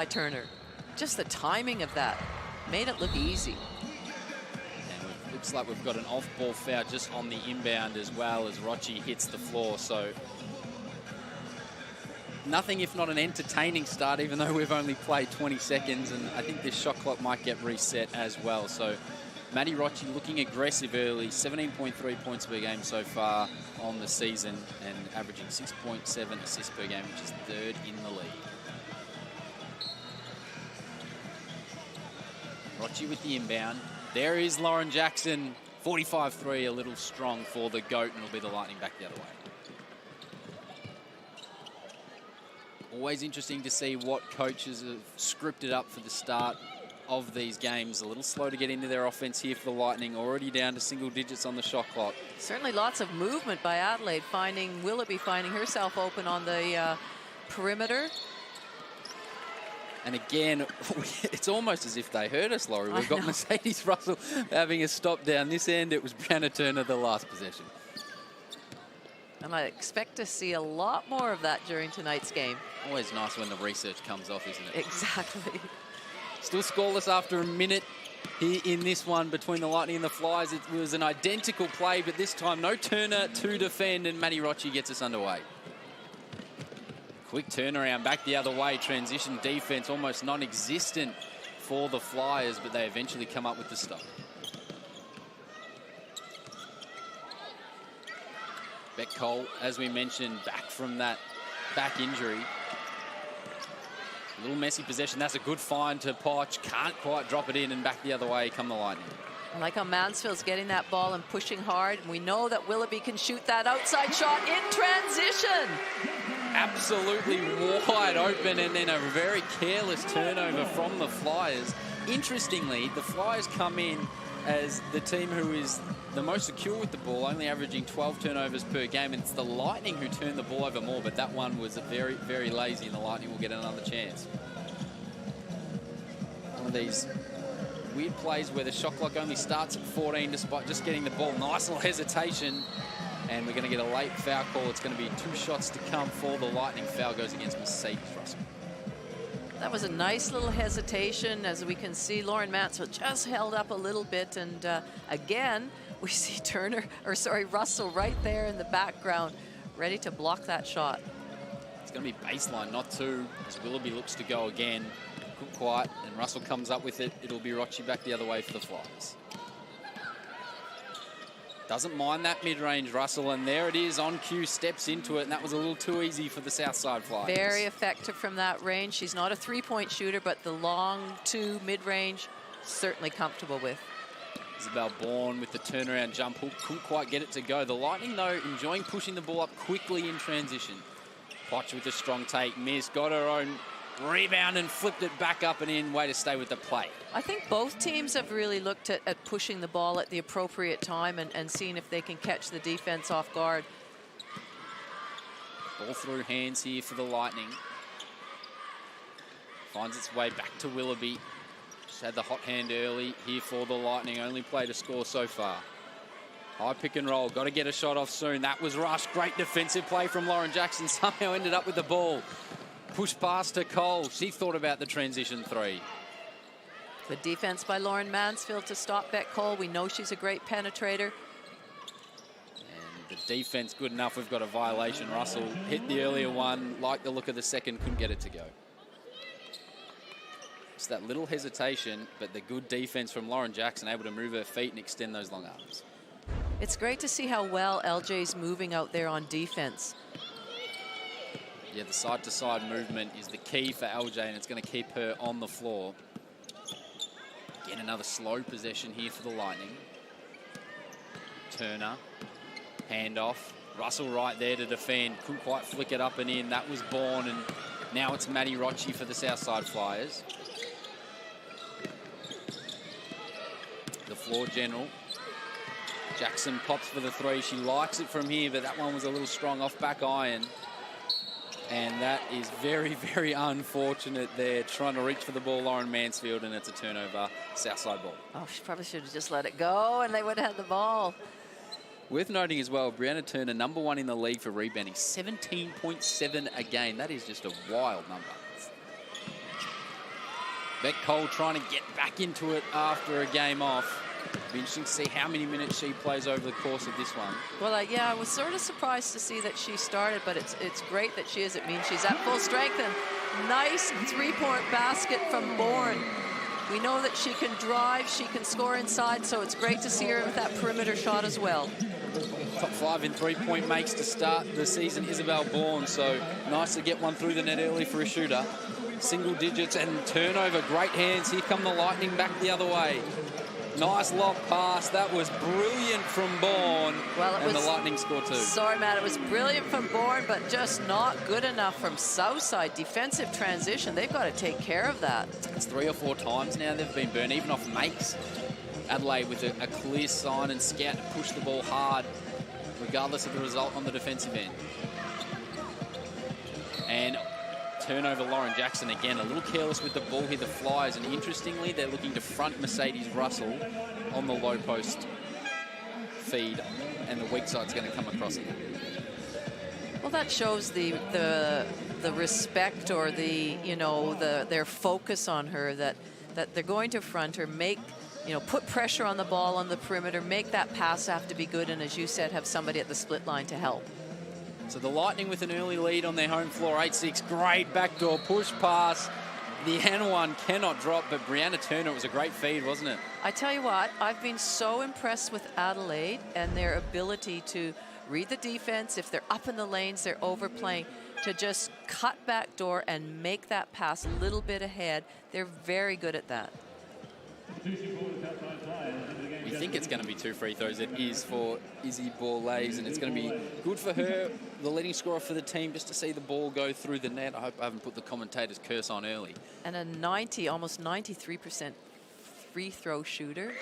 by Turner. Just the timing of that made it look easy. And it looks like we've got an off-ball foul just on the inbound as well as Rochi hits the floor. So nothing if not an entertaining start, even though we've only played 20 seconds. And I think this shot clock might get reset as well. So Maddie Rochi looking aggressive early, 17.3 points per game so far on the season and averaging 6.7 assists per game, which is third in the league. Rochi with the inbound. There is Lauren Jackson, 45-3, a little strong for the GOAT, and it'll be the Lightning back the other way. Always interesting to see what coaches have scripted up for the start of these games. A little slow to get into their offense here for the Lightning, already down to single digits on the shot clock. Certainly lots of movement by Adelaide, Willoughby finding herself open on the perimeter. And again, it's almost as if they heard us, Laurie. We've got Mercedes Russell having a stop down this end. It was Brianna Turner the last possession. And I expect to see a lot more of that during tonight's game. Always nice when the research comes off, isn't it? Exactly. Still scoreless after a minute here in this one between the Lightning and the Flyers. It was an identical play, but this time no Turner to defend, and Maddie Rochi gets us underway. Quick turnaround back the other way. Transition defense almost non-existent for the Flyers, but they eventually come up with the stop. Beck Cole, as we mentioned, back from that back injury. A little messy possession. That's a good find to Poch. Can't quite drop it in, and back the other way come the Lightning. I like how Mansfield's getting that ball and pushing hard. We know that Willoughby can shoot that outside shot in transition. Absolutely wide open, and then a very careless turnover from the Flyers. Interestingly, the Flyers come in as the team who is the most secure with the ball, only averaging 12 turnovers per game, and it's the Lightning who turn the ball over more, but that one was very, very lazy, and the Lightning will get another chance. One of these weird plays where the shot clock only starts at 14 despite just getting the ball. Nice little hesitation, and we're going to get a late foul call. It's going to be 2 shots to come for the Lightning. Foul goes against Mercedes Russell. That was a nice little hesitation. As we can see, Lauren Mansfield just held up a little bit, and again, we see Russell right there in the background, ready to block that shot. It's going to be baseline, not 2, as Willoughby looks to go again. Good quiet, and Russell comes up with it. It'll be Rochi back the other way for the Flyers. Doesn't mind that mid-range, Russell, and there it is on cue, steps into it, and that was a little too easy for the Southside Flyers. Very effective from that range. She's not a three-point shooter, but the long 2 mid-range, certainly comfortable with. Isabel Bourne with the turnaround jump hook, couldn't quite get it to go. The Lightning, though, enjoying pushing the ball up quickly in transition. Poch with a strong take, missed, got her own rebound and flipped it back up and in. Way to stay with the play. I think both teams have really looked at pushing the ball at the appropriate time and seeing if they can catch the defense off guard. Ball through hands here for the Lightning. Finds its way back to Willoughby. Just had the hot hand early here for the Lightning. Only played a score so far. High pick and roll. Got to get a shot off soon. That was rushed. Great defensive play from Lauren Jackson. Somehow ended up with the ball. Push past to Cole. She thought about the transition 3. Good defense by Lauren Mansfield to stop Beck Cole. We know she's a great penetrator. And the defense good enough. We've got a violation. Russell hit the earlier one. Liked the look of the second. Couldn't get it to go. It's that little hesitation, but the good defense from Lauren Jackson, able to move her feet and extend those long arms. It's great to see how well LJ's moving out there on defense. Yeah, the side-to-side movement is the key for LJ, and it's going to keep her on the floor. Again, another slow possession here for the Lightning. Turner, handoff. Russell right there to defend. Couldn't quite flick it up and in. That was Bourne, and now it's Maddie Rochi for the Southside Flyers. The floor general. Jackson pops for the 3. She likes it from here, but that one was a little strong off back iron. And that is very, very unfortunate there. Trying to reach for the ball, Lauren Mansfield, and it's a turnover, Southside ball. Oh, she probably should have just let it go, and they would have had the ball. Worth noting as well, Brianna Turner, #1 in the league for rebounding, 17.7 a game. That is just a wild number. Beck Cole trying to get back into it after a game off. It'll be interesting to see how many minutes she plays over the course of this one. Well, yeah, I was sort of surprised to see that she started, but it's great that she is. It means she's at full strength, and nice three-point basket from Bourne. We know that she can drive, she can score inside, so it's great to see her with that perimeter shot as well. Top 5 in three-point makes to start the season, Isabel Bourne, so nice to get one through the net early for a shooter. Single digits and turnover, great hands. Here come the Lightning back the other way. Nice lob pass. That was brilliant from Bourne. Well, and the Lightning score too. Sorry, Matt. It was brilliant from Bourne, but just not good enough from Southside. Defensive transition. They've got to take care of that. It's 3 or 4 times now they've been burned, even off makes. Adelaide with a clear sign and scout to push the ball hard, regardless of the result on the defensive end. And turnover, Lauren Jackson again, a little careless with the ball here, the Flyers, and interestingly, they're looking to front Mercedes Russell on the low post feed, and the weak side's going to come across it. Well, that shows the respect, or their focus on her, that they're going to front her, put pressure on the ball on the perimeter, make that pass have to be good, and as you said, have somebody at the split line to help. So the Lightning with an early lead on their home floor, 8-6, great backdoor push pass. The N one cannot drop, but Brianna Turner, it was a great feed, wasn't it? I tell you what, I've been so impressed with Adelaide and their ability to read the defense. If they're up in the lanes, they're overplaying, to just cut back door and make that pass a little bit ahead. They're very good at that. We think it's going to be 2 free throws. It is for Izzy Borlays, and it's going to be good for her, the leading scorer for the team, just to see the ball go through the net. I hope I haven't put the commentator's curse on early. And almost 93% free throw shooter.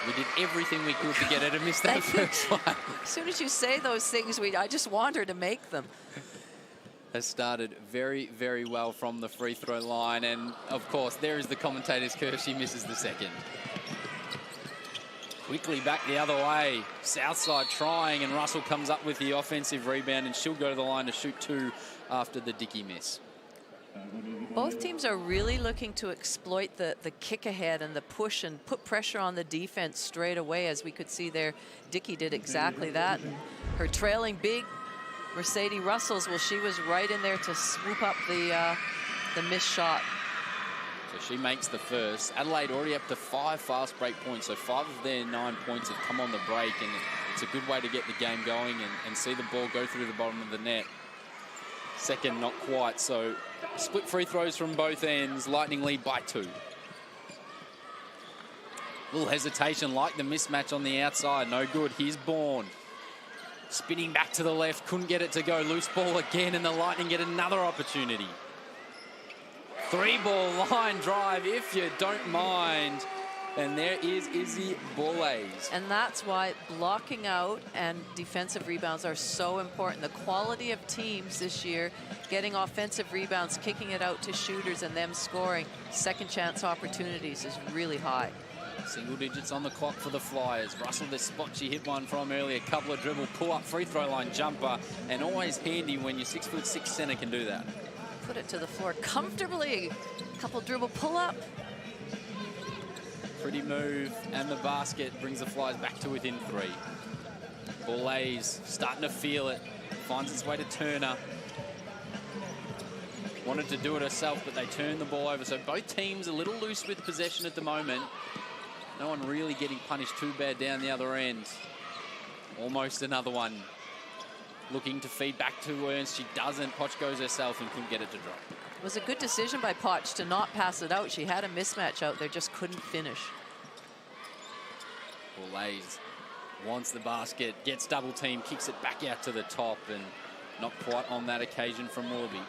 We did everything we could to get her to miss that first one. As soon as you say those things, I just want her to make them. Has started very, very well from the free throw line. And, of course, there is the commentator's curse. She misses the second. Quickly back the other way. Southside trying, and Russell comes up with the offensive rebound, and she'll go to the line to shoot 2 after the Dickey miss. Both teams are really looking to exploit the kick ahead and the push and put pressure on the defense straight away, as we could see there. Dickey did exactly that. And her trailing big, Mercedes Russells, well, she was right in there to swoop up the missed shot. So she makes the first. Adelaide already up to 5 fast break points, so 5 of their 9 points have come on the break, and it's a good way to get the game going and see the ball go through the bottom of the net. Second, not quite, so split free throws from both ends. Lightning lead by 2. Little hesitation, like the mismatch on the outside. No good. Here's Bourne. Spinning back to the left, couldn't get it to go. Loose ball again, and the Lightning get another opportunity. 3-ball line drive, if you don't mind. And there is Izzy Borlays. And that's why blocking out and defensive rebounds are so important. The quality of teams this year, getting offensive rebounds, kicking it out to shooters, and them scoring second chance opportunities is really high. Single digits on the clock for the Flyers. Russell, this spot she hit one from earlier. Couple of dribble, pull-up, free throw line jumper. And always handy when your 6'6" center can do that. Put it to the floor comfortably. Couple dribble pull-up. Pretty move, and the basket brings the Flyers back to within 3. Borlays starting to feel it. Finds its way to Turner. Wanted to do it herself, but they turn the ball over. So both teams a little loose with possession at the moment. No one really getting punished too bad down the other end. Almost another one. Looking to feed back to Ernst. She doesn't. Potch goes herself and couldn't get it to drop. It was a good decision by Potch to not pass it out. She had a mismatch out there, just couldn't finish. Borlays wants the basket, gets double team, kicks it back out to the top, and not quite on that occasion from Willoughby.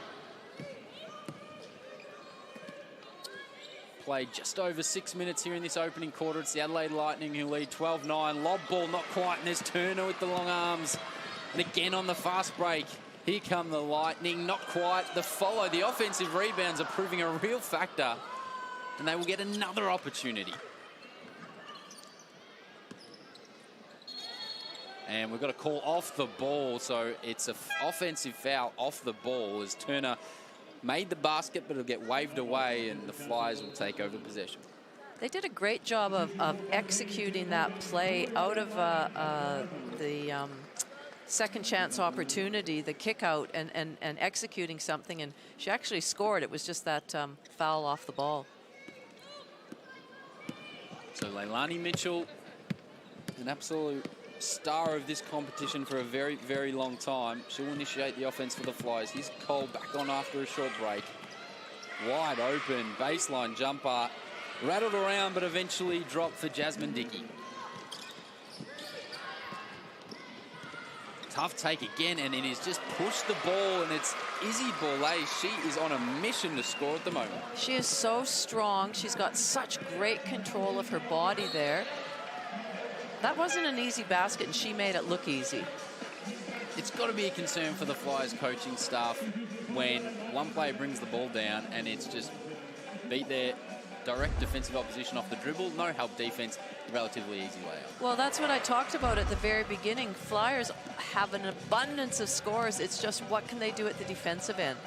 Played just over 6 minutes here in this opening quarter. It's the Adelaide Lightning who lead 12-9. Lob ball, not quite, and there's Turner with the long arms. And again on the fast break. Here come the Lightning, not quite. The follow, the offensive rebounds are proving a real factor, and they will get another opportunity. And we've got a call off the ball, so it's an offensive foul off the ball as Turner made the basket, but it'll get waved away, and the Flyers will take over possession. They did a great job of executing that play out of the second chance opportunity, the kick out, and executing something, and she actually scored. It was just that foul off the ball. So Leilani Mitchell, an absolute star of this competition for a very, very long time. She'll initiate the offense for the Flyers. Here's Cole back on after a short break. Wide open, baseline jumper. Rattled around, but eventually dropped for Jasmine Dickey. Tough take again, and it is just push the ball, and it's Izzy Bola. She is on a mission to score at the moment. She is so strong. She's got such great control of her body there. That wasn't an easy basket, and she made it look easy. It's got to be a concern for the Flyers coaching staff when one player brings the ball down and it's just beat their direct defensive opposition off the dribble, no help defense, relatively easy layup. Well, that's what I talked about at the very beginning. Flyers have an abundance of scores. It's just what can they do at the defensive end?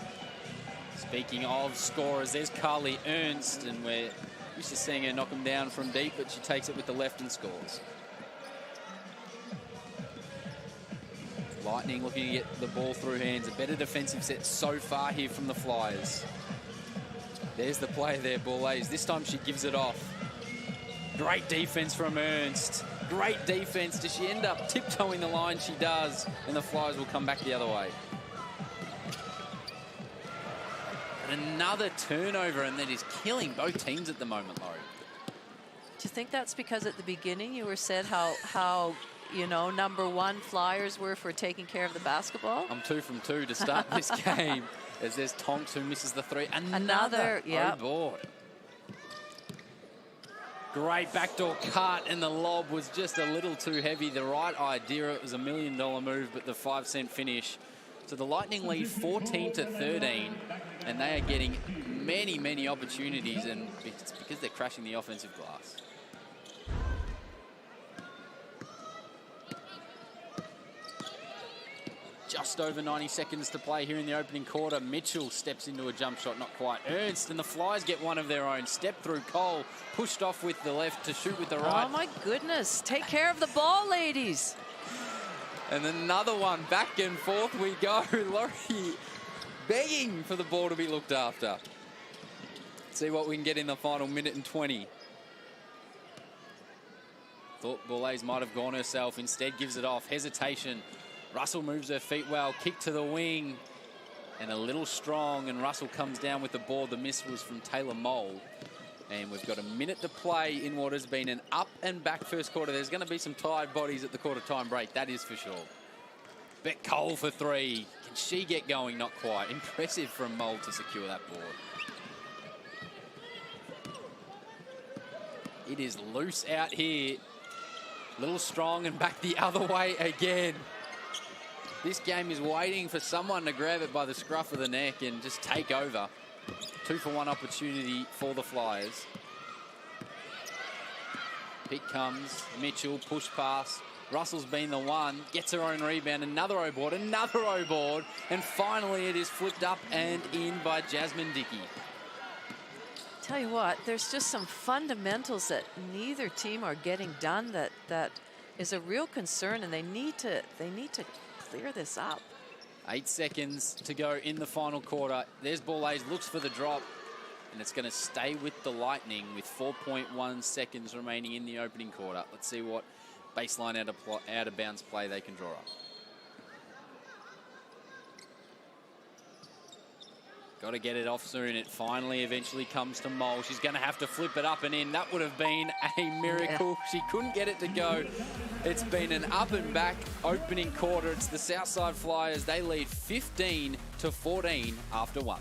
Speaking of scorers, there's Carly Ernst, and we're used to seeing her knock them down from deep, but she takes it with the left and scores. Lightning looking to get the ball through hands. A better defensive set so far here from the Flyers. There's the play there, Bourlays. This time she gives it off. Great defense from Ernst. Great defense. Does she end up tiptoeing the line? She does. And the Flyers will come back the other way. And another turnover, and that is killing both teams at the moment, Laurie. Do you think that's because at the beginning you were said how you know, #1 Flyers were for taking care of the basketball? I'm 2 from 2 to start this game. As there's Tonks who misses the 3. Another yeah. board. Great backdoor cut, and the lob was just a little too heavy. The right idea, it was $1 million move, but the 5-cent finish. So the Lightning lead 14-13, and they are getting many, many opportunities, and it's because they're crashing the offensive glass. Just over 90 seconds to play here in the opening quarter. Mitchell steps into a jump shot, not quite. Ernst, and the Flyers get one of their own. Step through Cole, pushed off with the left to shoot with the right. Oh my goodness, take care of the ball, ladies. And another one, back and forth we go. Laurie begging for the ball to be looked after. See what we can get in the final minute and 20. Thought Bourlays might have gone herself, instead gives it off. Hesitation. Russell moves her feet well, kick to the wing, and a little strong, and Russell comes down with the ball. The miss was from Taylor Mould. And we've got a minute to play in what has been an up and back first quarter. There's going to be some tired bodies at the quarter time break, that is for sure. Bet Cole for 3. Can she get going? Not quite. Impressive from Mould to secure that board. It is loose out here. Little strong and back the other way again. This game is waiting for someone to grab it by the scruff of the neck and just take over. 2-for-1 opportunity for the Flyers. Pick comes, Mitchell, push pass. Russell's been the one, gets her own rebound, another O-board, and finally it is flipped up and in by Jasmine Dickey. Tell you what, there's just some fundamentals that neither team are getting done that is a real concern, and they need to clear this up. 8 seconds to go in the final quarter. There's Bourlays, looks for the drop, and it's going to stay with the Lightning with 4.1 seconds remaining in the opening quarter. Let's see what baseline out of bounds play they can draw up. Got to get it off soon. It finally eventually comes to Mole. She's going to have to flip it up and in. That would have been a miracle. Yeah. She couldn't get it to go. It's been an up and back opening quarter. It's the Southside Flyers. They lead 15-14 after 1.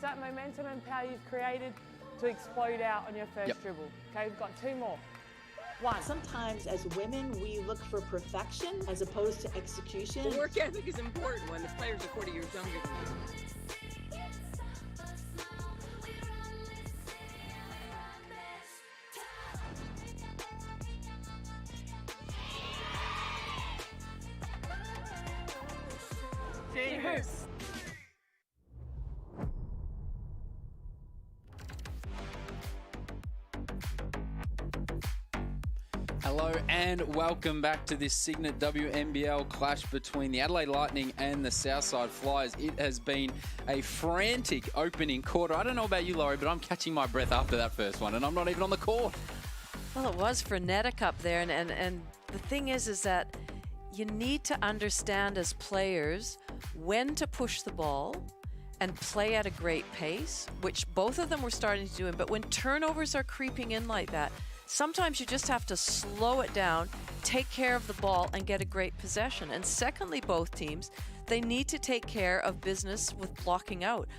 that momentum and power you've created to explode out on your first dribble. Okay, we've got 2 more. 1. Sometimes as women, we look for perfection as opposed to execution. The work ethic is important when the players are 40 years younger than you. Cheers. Hello and welcome back to this Cygnett WNBL clash between the Adelaide Lightning and the Southside Flyers. It has been a frantic opening quarter. I don't know about you, Laurie, but I'm catching my breath after that first one, and I'm not even on the court. Well, it was frenetic up there, and the thing is that you need to understand as players when to push the ball and play at a great pace, which both of them were starting to do. But when turnovers are creeping in like that, sometimes you just have to slow it down, take care of the ball, and get a great possession. And secondly, both teams, they need to take care of business with blocking out.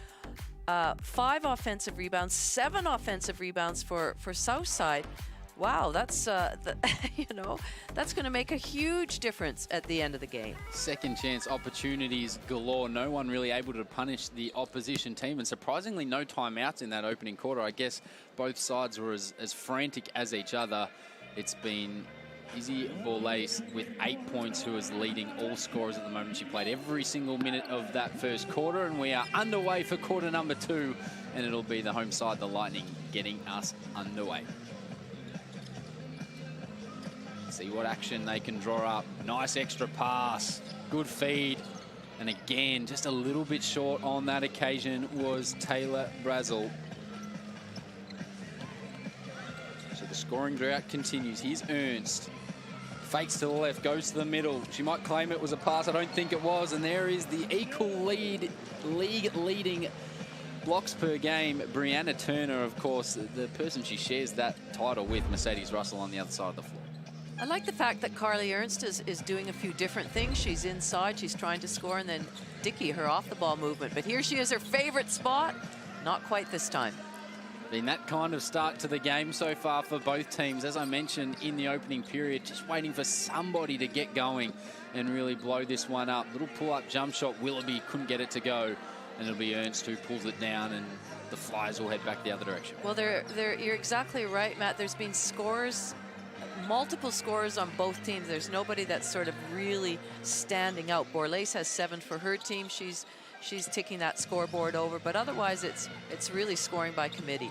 5 offensive rebounds, 7 offensive rebounds for Southside. Wow, that's that's going to make a huge difference at the end of the game. Second chance opportunities galore. No one really able to punish the opposition team, and surprisingly no timeouts in that opening quarter. I guess both sides were as frantic as each other. It's been Izzy Borlase with 8 points, who is leading all scorers at the moment. She played every single minute of that first quarter, and we are underway for quarter number 2, and it'll be the home side, the Lightning, getting us underway. See what action they can draw up. Nice extra pass, good feed. And again, just a little bit short on that occasion was Taylor Brazel. So the scoring drought continues. Here's Ernst. Fakes to the left, goes to the middle. She might claim it was a pass. I don't think it was. And there is the equal league-leading blocks per game, Brianna Turner, of course, the person she shares that title with, Mercedes Russell, on the other side of the floor. I like the fact that Carly Ernst is doing a few different things. She's inside, she's trying to score, and then Dickey, her off-the-ball movement. But here she is, her favorite spot. Not quite this time. Been that kind of start to the game so far for both teams. As I mentioned in the opening period, just waiting for somebody to get going and really blow this one up. Little pull-up jump shot. Willoughby couldn't get it to go, and it'll be Ernst who pulls it down, and the Flyers will head back the other direction. Well, you're exactly right, Matt. There's been multiple scores on both teams. There's nobody that's sort of really standing out. Borlase has 7 for her team. She's ticking that scoreboard over, but otherwise it's really scoring by committee.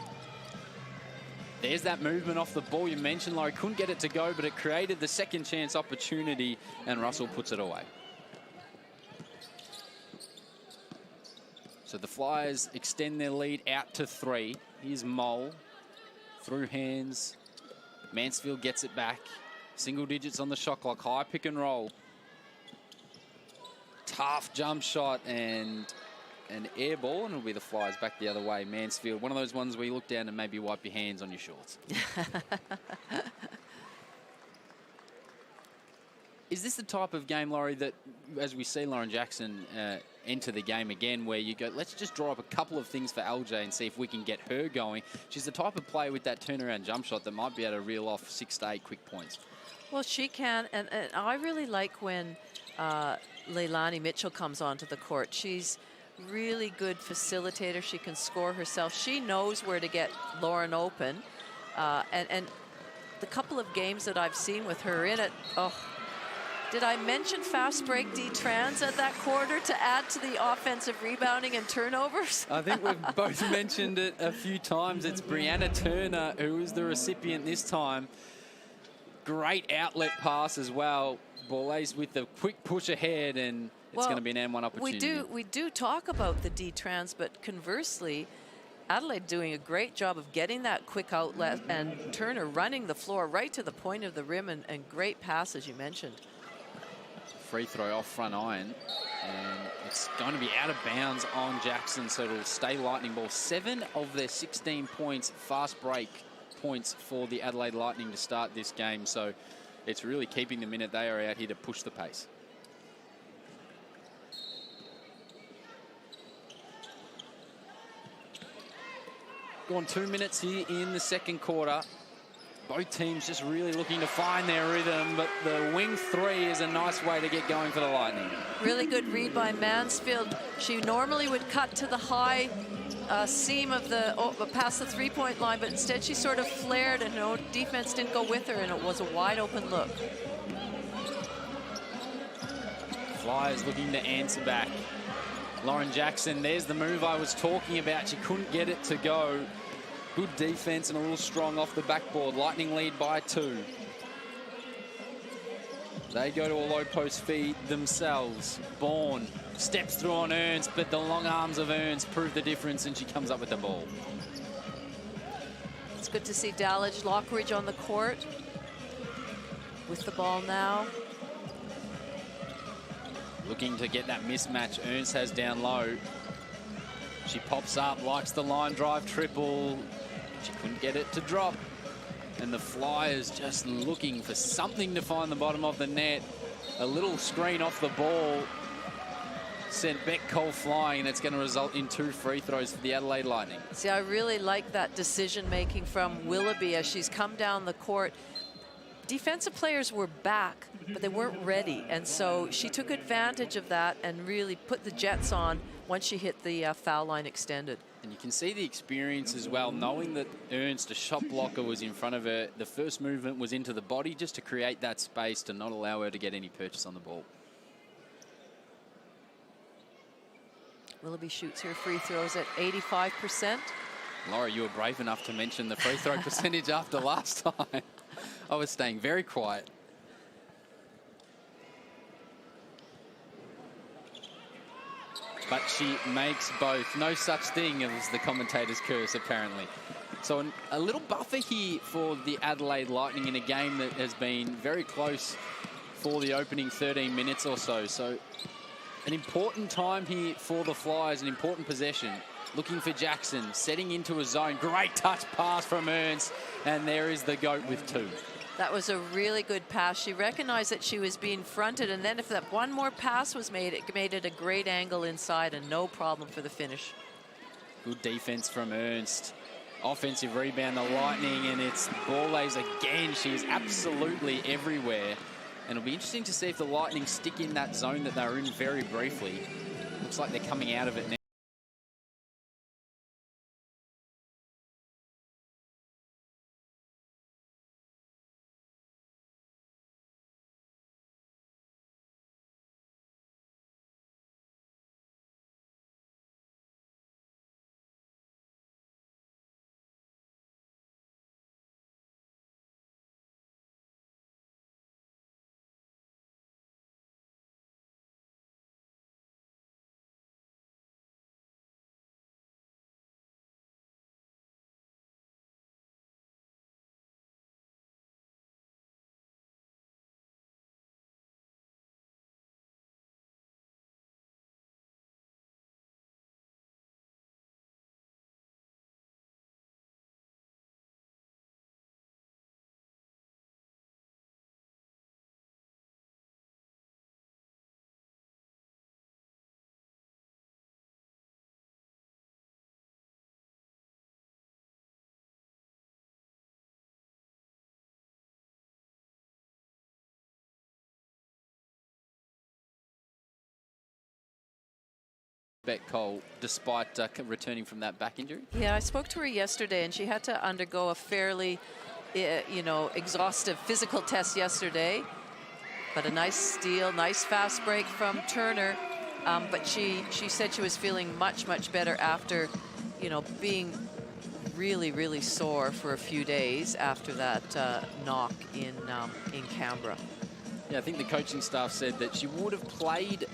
There's that movement off the ball you mentioned, Laurie. Couldn't get it to go, but it created the second chance opportunity, and Russell puts it away. So the Flyers extend their lead out to 3. Here's Mole through hands. Mansfield gets it back. Single digits on the shot clock. High pick and roll. Tough jump shot and an air ball, and it'll be the Flyers back the other way. Mansfield, one of those ones where you look down and maybe wipe your hands on your shorts. Is this the type of game, Laurie, that as we see Lauren Jackson enter the game again, where you go, let's just draw up a couple of things for LJ and see if we can get her going? She's the type of player with that turnaround jump shot that might be able to reel off 6 to 8 quick points. Well, she can, and I really like when Leilani Mitchell comes onto the court. She's really good facilitator. She can score herself. She knows where to get Lauren open, and the couple of games that I've seen with her in it, did I mention fast break D-trans at that quarter to add to the offensive rebounding and turnovers? I think we've both mentioned it a few times. It's Brianna Turner who is the recipient this time. Great outlet pass as well. Borlase with the quick push ahead, and it's going to be an M1 opportunity. We do talk about the D-trans, but conversely, Adelaide doing a great job of getting that quick outlet, and Turner running the floor right to the point of the rim, and great pass, as you mentioned. Free throw off front iron, and it's going to be out of bounds on Jackson, so it'll stay Lightning ball. 7 of their 16 points, fast break points for the Adelaide Lightning to start this game, so it's really keeping them in it. They are out here to push the pace. Gone 2 minutes here in the second quarter. Both teams just really looking to find their rhythm, but the wing three is a nice way to get going for the Lightning. Really good read by Mansfield. She normally would cut to the high seam of past the three-point line, but instead she sort of flared and no defense didn't go with her, and it was a wide open look. Flyers looking to answer back. Lauren Jackson, there's the move I was talking about. She couldn't get it to go. Good defense and a little strong off the backboard. Lightning lead by 2. They go to a low post feed themselves. Bourne steps through on Ernst, but the long arms of Ernst prove the difference, and she comes up with the ball. It's good to see Dallage Lockridge on the court with the ball now. Looking to get that mismatch Ernst has down low. She pops up, likes the line drive triple. She couldn't get it to drop. And the Flyers just looking for something to find the bottom of the net. A little screen off the ball sent Beck Cole flying, and it's going to result in 2 free throws for the Adelaide Lightning. See, I really like that decision-making from Willoughby as she's come down the court. Defensive players were back, but they weren't ready. And so she took advantage of that and really put the Jets on once she hit the foul line extended. And you can see the experience as well, knowing that Ernst, a shot blocker, was in front of her. The first movement was into the body just to create that space to not allow her to get any purchase on the ball. Willoughby shoots her free throws at 85%. Laura, you were brave enough to mention the free throw percentage after last time. I was staying very quiet. But she makes both. No such thing as the commentator's curse, apparently. So a little buffer here for the Adelaide Lightning in a game that has been very close for the opening 13 minutes or so. So an important time here for the Flyers, an important possession. Looking for Jackson, setting into a zone. Great touch pass from Ernst, and there is the GOAT with 2. That was a really good pass. She recognized that she was being fronted, and then if that one more pass was made, it made it a great angle inside and no problem for the finish. Good defense from Ernst. Offensive rebound, the Lightning, and it's Borlase again. She is absolutely everywhere. And it'll be interesting to see if the Lightning stick in that zone that they were in very briefly. Looks like they're coming out of it now. Beck Cole, despite returning from that back injury? Yeah, I spoke to her yesterday, and she had to undergo a fairly, exhaustive physical test yesterday. But a nice steal, nice fast break from Turner. But she said she was feeling much, much better after, being really, really sore for a few days after that knock in Canberra. Yeah, I think the coaching staff said that she would have played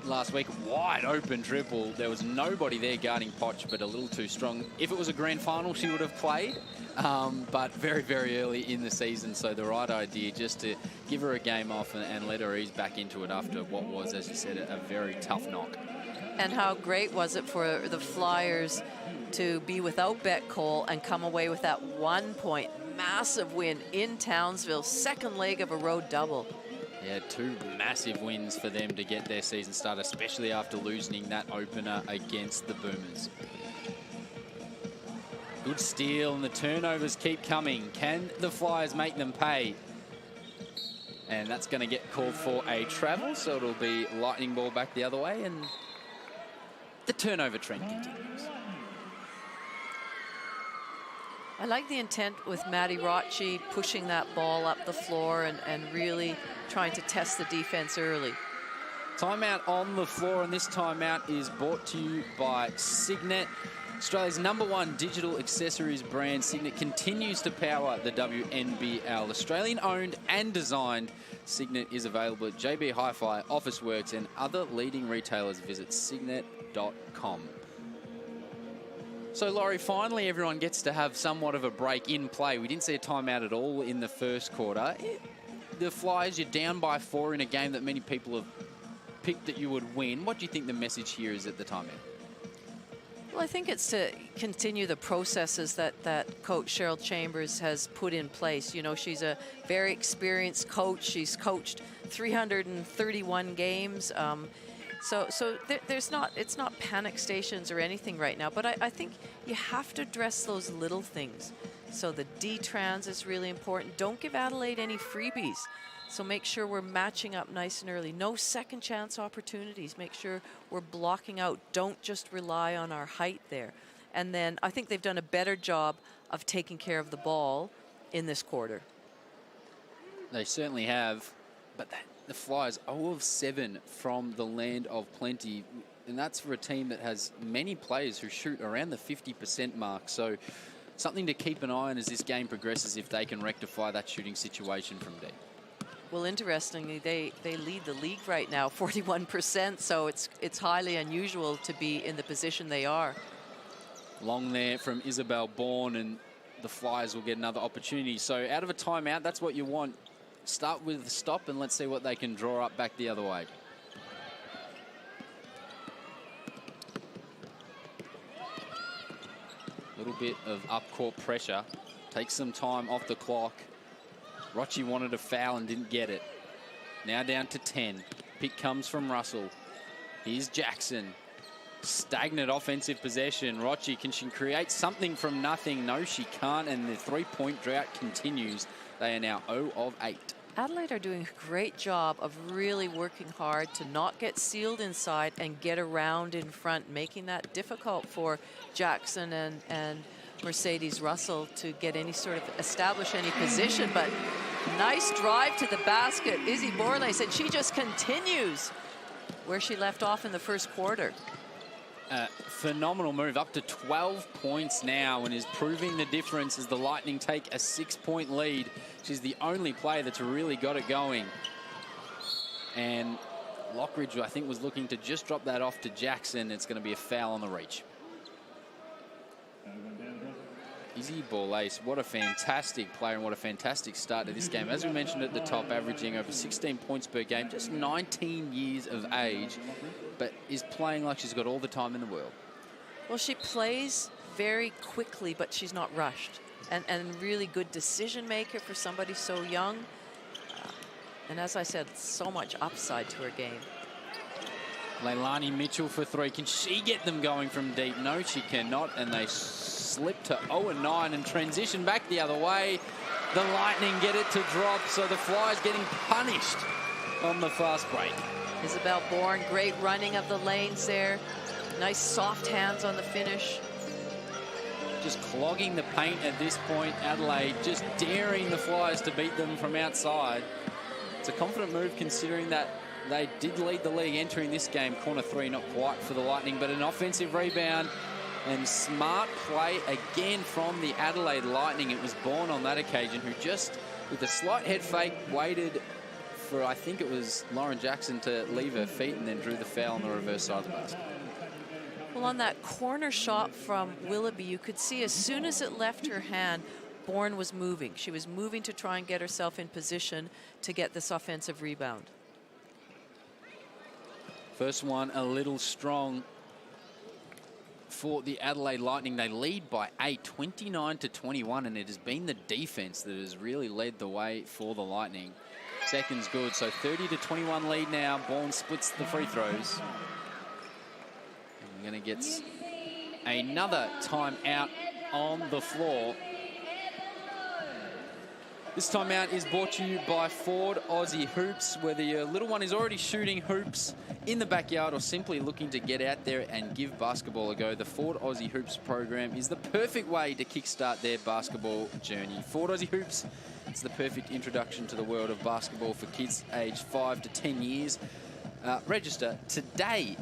last week. Wide open triple. There was nobody there guarding Poch, but a little too strong. If it was a grand final, she would have played, but very, very early in the season. So the right idea just to give her a game off and let her ease back into it after what was, as you said, a very tough knock. And how great was it for the Flyers to be without Beck Cole and come away with that 1 point massive win in Townsville, second leg of a road double. Yeah, 2 massive wins for them to get their season started, especially after losing that opener against the Boomers. Good steal, and the turnovers keep coming. Can the Flyers make them pay? And that's going to get called for a travel, so it'll be lightning ball back the other way, and the turnover trend continues. I like the intent with Maddie Rocci pushing that ball up the floor and really trying to test the defense early. Timeout on the floor, and this timeout is brought to you by Cygnett. Australia's #1 digital accessories brand, Cygnett, continues to power the WNBL. Australian owned and designed, Cygnett is available at JB Hi-Fi, Officeworks, and other leading retailers. Visit cygnett.com. So, Laurie, finally everyone gets to have somewhat of a break in play. We didn't see a timeout at all in the first quarter. The Flyers, you're down by 4 in a game that many people have picked that you would win. What do you think the message here is at the timeout? Well, I think it's to continue the processes that Coach Cheryl Chambers has put in place. You know, she's a very experienced coach. She's coached 331 games. So it's not panic stations or anything right now, but I think you have to address those little things. So the D-trans is really important. Don't give Adelaide any freebies. So make sure we're matching up nice and early. No second chance opportunities. Make sure we're blocking out. Don't just rely on our height there. And then I think they've done a better job of taking care of the ball in this quarter. They certainly have, but the Flyers 0 of 7 from the land of plenty, and that's for a team that has many players who shoot around the 50% mark. So something to keep an eye on as this game progresses, if they can rectify that shooting situation from deep. Well, interestingly, they lead the league right now, 41%, so it's highly unusual to be in the position they are. Long there from Isabel Bourne, and the Flyers will get another opportunity. So out of a timeout, that's what you want. Start with the stop, and let's see what they can draw up back the other way. A little bit of up-court pressure. Takes some time off the clock. Rocci wanted a foul and didn't get it. Now down to 10. Pick comes from Russell. Here's Jackson. Stagnant offensive possession. Rocci, can she create something from nothing? No, she can't, and the three-point drought continues. They are now 0 of 8. Adelaide are doing a great job of really working hard to not get sealed inside and get around in front, making that difficult for Jackson and Mercedes Russell to get any sort of establish any position. But nice drive to the basket. Izzy Borlase, and she just continues where she left off in the first quarter. Phenomenal move, up to 12 points now, and is proving the difference as the Lightning take a 6-point lead. She's the only player that's really got it going. And Lockridge, I think, was looking to just drop that off to Jackson. It's going to be a foul on the reach. Izzy Borlase, what a fantastic player and what a fantastic start to this game. As we mentioned at the top, averaging over 16 points per game, just 19 years of age, but is playing like she's got all the time in the world. Well, she plays very quickly, but she's not rushed. And really good decision maker for somebody so young. And as I said, so much upside to her game. Leilani Mitchell for 3. Can she get them going from deep? No, she cannot. And they slip to 0-9 and transition back the other way. The Lightning get it to drop, so the Flyers getting punished on the fast break. Isabel Bourne, great running of the lanes there. Nice soft hands on the finish. Just clogging the paint at this point. Adelaide just daring the Flyers to beat them from outside. It's a confident move considering that they did lead the league entering this game. Corner 3, not quite for the Lightning, but an offensive rebound and smart play again from the Adelaide Lightning. It was Bourne on that occasion who just, with a slight head fake, waited for, I think it was Lauren Jackson, to leave her feet and then drew the foul on the reverse side of the basket. Well, on that corner shot from Willoughby, you could see as soon as it left her hand, Bourne was moving. She was moving to try and get herself in position to get this offensive rebound. First one a little strong for the Adelaide Lightning. They lead by 8, 29-21, and it has been the defense that has really led the way for the Lightning. Second's good, so 30-21 lead now. Bourne splits the free throws. And we're going to get another time out on the floor. This timeout is brought to you by Ford Aussie Hoops. Whether your little one is already shooting hoops in the backyard or simply looking to get out there and give basketball a go, the Ford Aussie Hoops program is the perfect way to kickstart their basketball journey. Ford Aussie Hoops, it's the perfect introduction to the world of basketball for kids aged 5 to 10 years. Register today.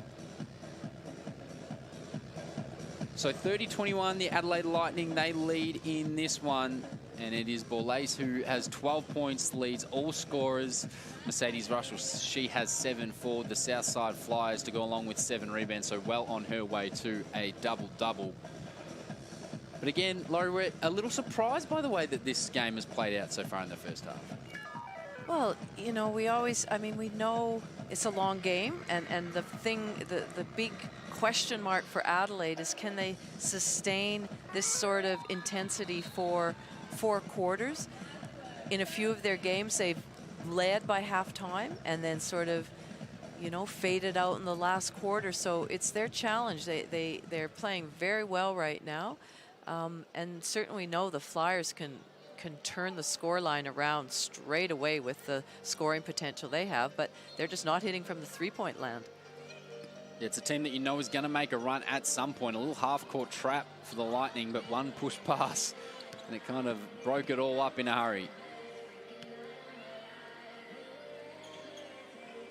So 30-21, the Adelaide Lightning, they lead in this one. And it is Borlase who has 12 points, leads all scorers. Mercedes Russell, she has 7 for the Southside Flyers to go along with 7 rebounds. So well on her way to a double-double. But again, Laurie, we're a little surprised by the way that this game has played out so far in the first half. Well, you know, we always, I mean, we know it's a long game, and the big question mark for Adelaide is, can they sustain this sort of intensity for 4 quarters? In a few of their games, they've led by halftime and then sort of, you know, faded out in the last quarter. So it's their challenge. They're playing very well right now, and certainly know the Flyers can turn the scoreline around straight away with the scoring potential they have, but they're just not hitting from the three-point land. It's a team that you know is going to make a run at some point. A little half-court trap for the Lightning, but one push pass, and it kind of broke it all up in a hurry.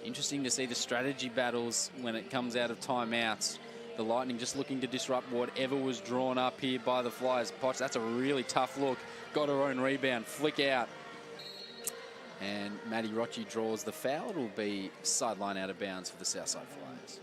Interesting to see the strategy battles when it comes out of timeouts. The Lightning just looking to disrupt whatever was drawn up here by the Flyers. Potts, that's a really tough look. Got her own rebound, flick out. And Maddie Rocci draws the foul. It'll be sideline out of bounds for the Southside Flyers.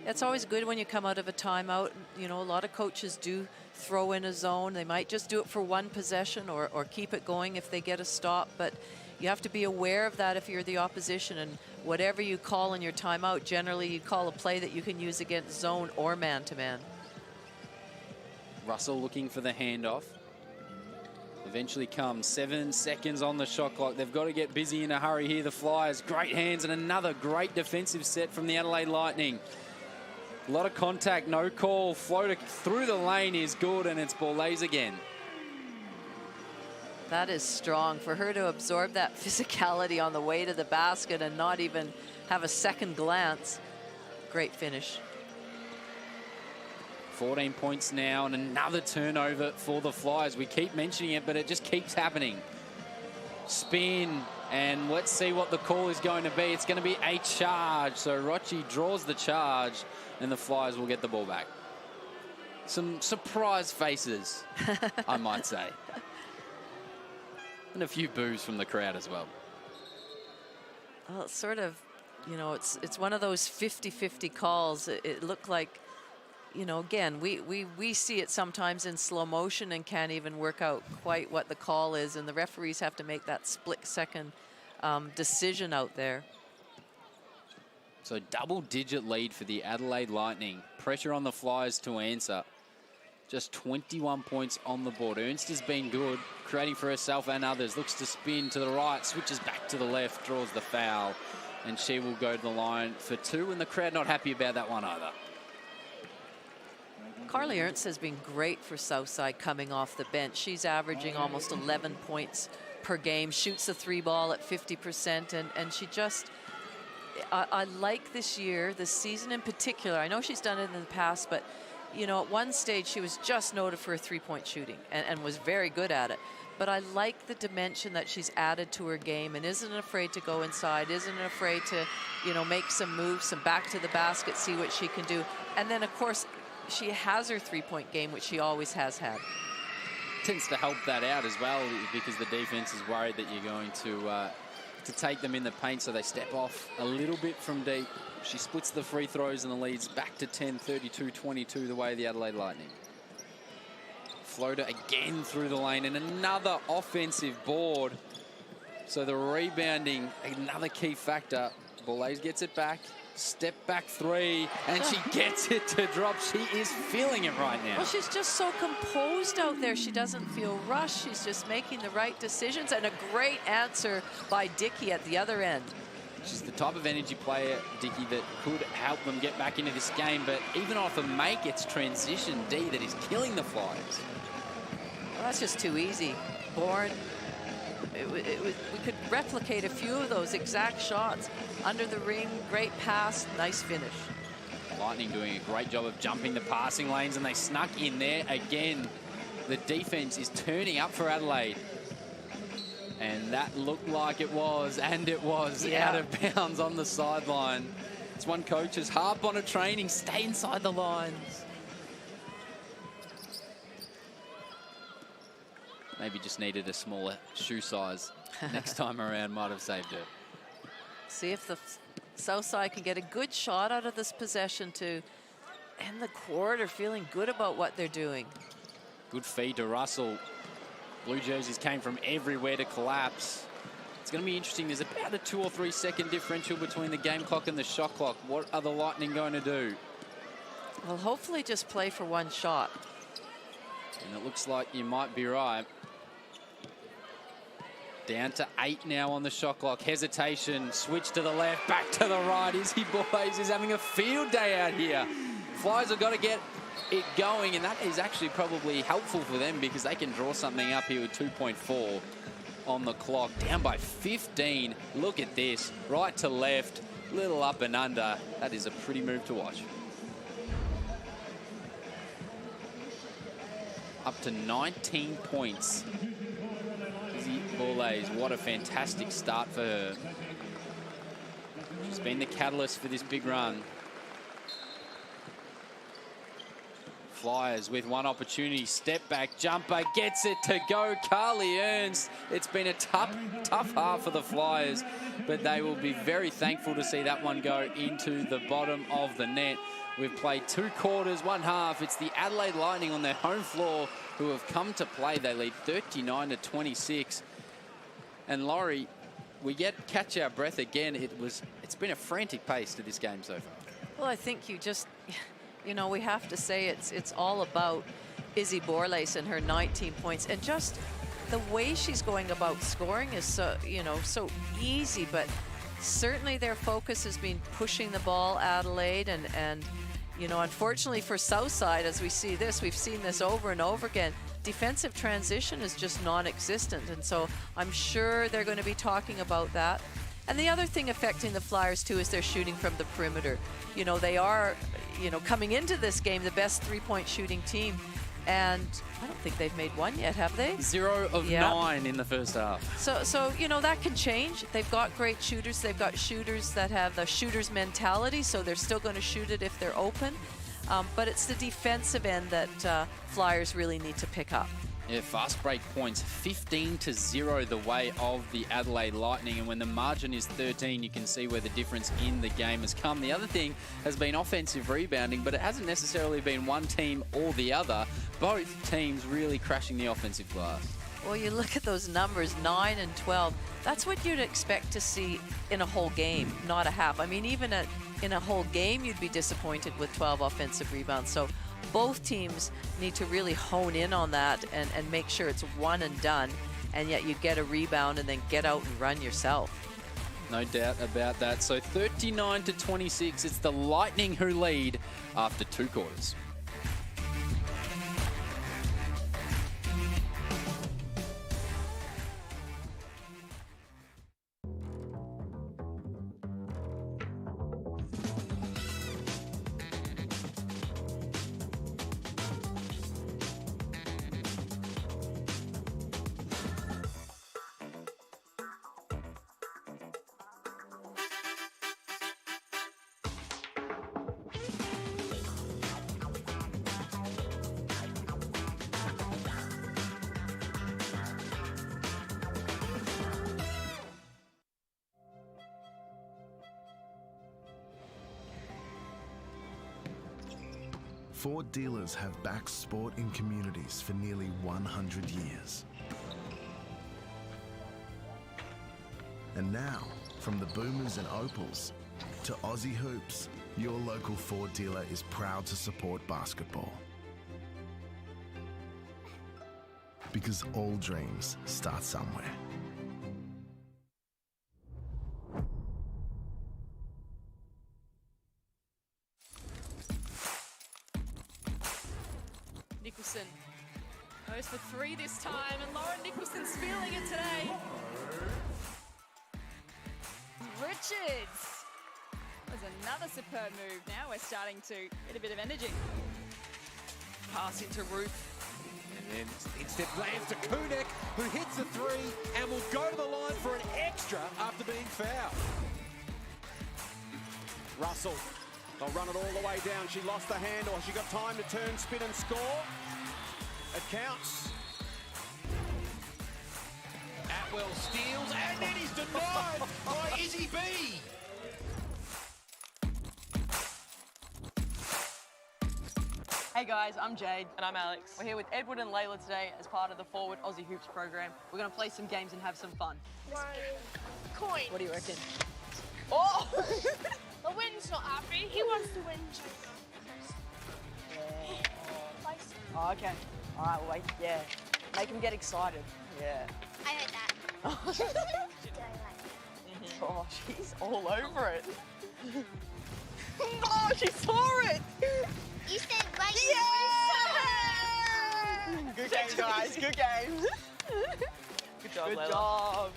It's always good when you come out of a timeout. You know, a lot of coaches do throw in a zone. They might just do it for one possession or keep it going if they get a stop. But you have to be aware of that if you're the opposition. And whatever you call in your timeout, generally you call a play that you can use against zone or man-to-man. Russell looking for the handoff. Eventually comes 7 seconds on the shot clock. They've got to get busy in a hurry here, the Flyers. Great hands and another great defensive set from the Adelaide Lightning. A lot of contact, no call. Floater through the lane is good, and it's Borlase again. That is strong for her to absorb that physicality on the way to the basket and not even have a second glance. Great finish. 14 points now and another turnover for the Flyers. We keep mentioning it, but it just keeps happening. Spin, and let's see what the call is going to be. It's going to be a charge. So Rocci draws the charge, and the Flyers will get the ball back. Some surprise faces, I might say. And a few boos from the crowd as well. Well, it's sort of, you know, it's one of those 50-50 calls. It looked like, you know, again, we see it sometimes in slow motion and can't even work out quite what the call is, and the referees have to make that split-second decision out there. So double-digit lead for the Adelaide Lightning. Pressure on the Flyers to answer. Just 21 points on the board. Ernst has been good, creating for herself and others. Looks to spin to the right, switches back to the left, draws the foul, and she will go to the line for 2, and the crowd not happy about that one either. Carly Ernst has been great for Southside coming off the bench. She's averaging almost 11 points per game, shoots the 3 ball at 50%, and she just, I like this year, this season in particular. I know she's done it in the past, but you know, at one stage she was just noted for her 3-point shooting and was very good at it. But I like the dimension that she's added to her game and isn't afraid to go inside, isn't afraid to, you know, make some moves, some back to the basket, see what she can do. And then, of course, she has her 3-point game, which she always has had. Tends to help that out as well, because the defense is worried that you're going to take them in the paint, so they step off a little bit from deep. She splits the free throws and the leads back to 10, 32-22 the way of the Adelaide Lightning. Floater again through the lane and another offensive board. So the rebounding, another key factor. Borlase gets it back. Step back 3, and she gets it to drop. She is feeling it right now. Well, she's just so composed out there. She doesn't feel rushed. She's just making the right decisions, and a great answer by Dickey at the other end. She's the type of energy player, Dickey, that could help them get back into this game, but even off a make, it's transition D that is killing the Flyers. That's just too easy. Bourne, we could replicate a few of those exact shots. Under the ring, great pass, nice finish. Lightning doing a great job of jumping the passing lanes, and they snuck in there again. The defense is turning up for Adelaide. And that looked like it was, and it was out of bounds on the sideline. It's one coach's harp on a training, stay inside the lines. Maybe just needed a smaller shoe size. Next time around might have saved it. See if the Southside can get a good shot out of this possession to end the quarter, feeling good about what they're doing. Good feed to Russell. Blue jerseys came from everywhere to collapse. It's going to be interesting. There's about a 2 or 3 second differential between the game clock and the shot clock. What are the Lightning going to do? Well, hopefully just play for one shot. And it looks like you might be right. Down to 8 now on the shot clock. Hesitation, switch to the left, back to the right. Izzy Boys is having a field day out here. Flyers have got to get it going, and that is actually probably helpful for them because they can draw something up here with 2.4 on the clock. Down by 15. Look at this. Right to left, little up and under. That is a pretty move to watch. Up to 19 points. Izzy Boys, what a fantastic start for her. She's been the catalyst for this big run. Flyers with one opportunity, step back, jumper, gets it to go. Carly Ernst. It's been a tough half for the Flyers, but they will be very thankful to see that one go into the bottom of the net. We've played 2 quarters, 1 half. It's the Adelaide Lightning on their home floor who have come to play. They lead 39-26. And Laurie, we catch our breath again. It's been a frantic pace to this game so far. Well, I think you know, we have to say it's all about Izzy Bourlace and her 19 points, and just the way she's going about scoring is so, so easy. But certainly their focus has been pushing the ball, Adelaide, and unfortunately for Southside, as we see this, we've seen this over and over again. Defensive transition is just non-existent, and so I'm sure they're going to be talking about that. And the other thing affecting the Flyers too is they're shooting from the perimeter. They are, coming into this game the best 3-point shooting team, and I don't think they've made one yet, have they? 0 of 9 in the first half. So that can change. They've got great shooters. They've got shooters that have the shooter's mentality, so they're still going to shoot it if they're open. But it's the defensive end that Flyers really need to pick up. Yeah, fast break points 15-0 the way of the Adelaide Lightning, and when the margin is 13, you can see where the difference in the game has come. The other thing has been offensive rebounding, but it hasn't necessarily been one team or the other. Both teams really crashing the offensive glass. Well, you look at those numbers, 9 and 12. That's what you'd expect to see in a whole game, not a half. I mean, even in a whole game, you'd be disappointed with 12 offensive rebounds. So both teams need to really hone in on that and make sure it's one and done, and yet you get a rebound and then get out and run yourself. No doubt about that. So 39-26, it's the Lightning who lead after 2 quarters. Ford dealers have backed sport in communities for nearly 100 years. And now, from the Boomers and Opals to Aussie Hoops, your local Ford dealer is proud to support basketball. Because all dreams start somewhere. Goes for three this time, and Lauren Nicholson's feeling it today. Richards. There's another superb move. Now we're starting to get a bit of energy. Pass into Ruth. And then instead lands to Kunek, who hits the three and will go to the line for an extra after being fouled. Russell, they'll run it all the way down. She lost the handle. She got time to turn, spin and score. It counts. Atwell steals, and then he's denied by Izzy B. Hey guys, I'm Jade. And I'm Alex. We're here with Edward and Layla today as part of the Forward Aussie Hoops program. We're going to play some games and have some fun. One coin. What do you reckon? Oh! The win's not happy. He wants to win. Oh, okay. All right, well, wait. Yeah. Make him get excited. Yeah. I heard that. Oh, she's all over it. Oh, she saw it! You said right. Yeah! Good game, guys. Good game. Good job, Layla. Good job.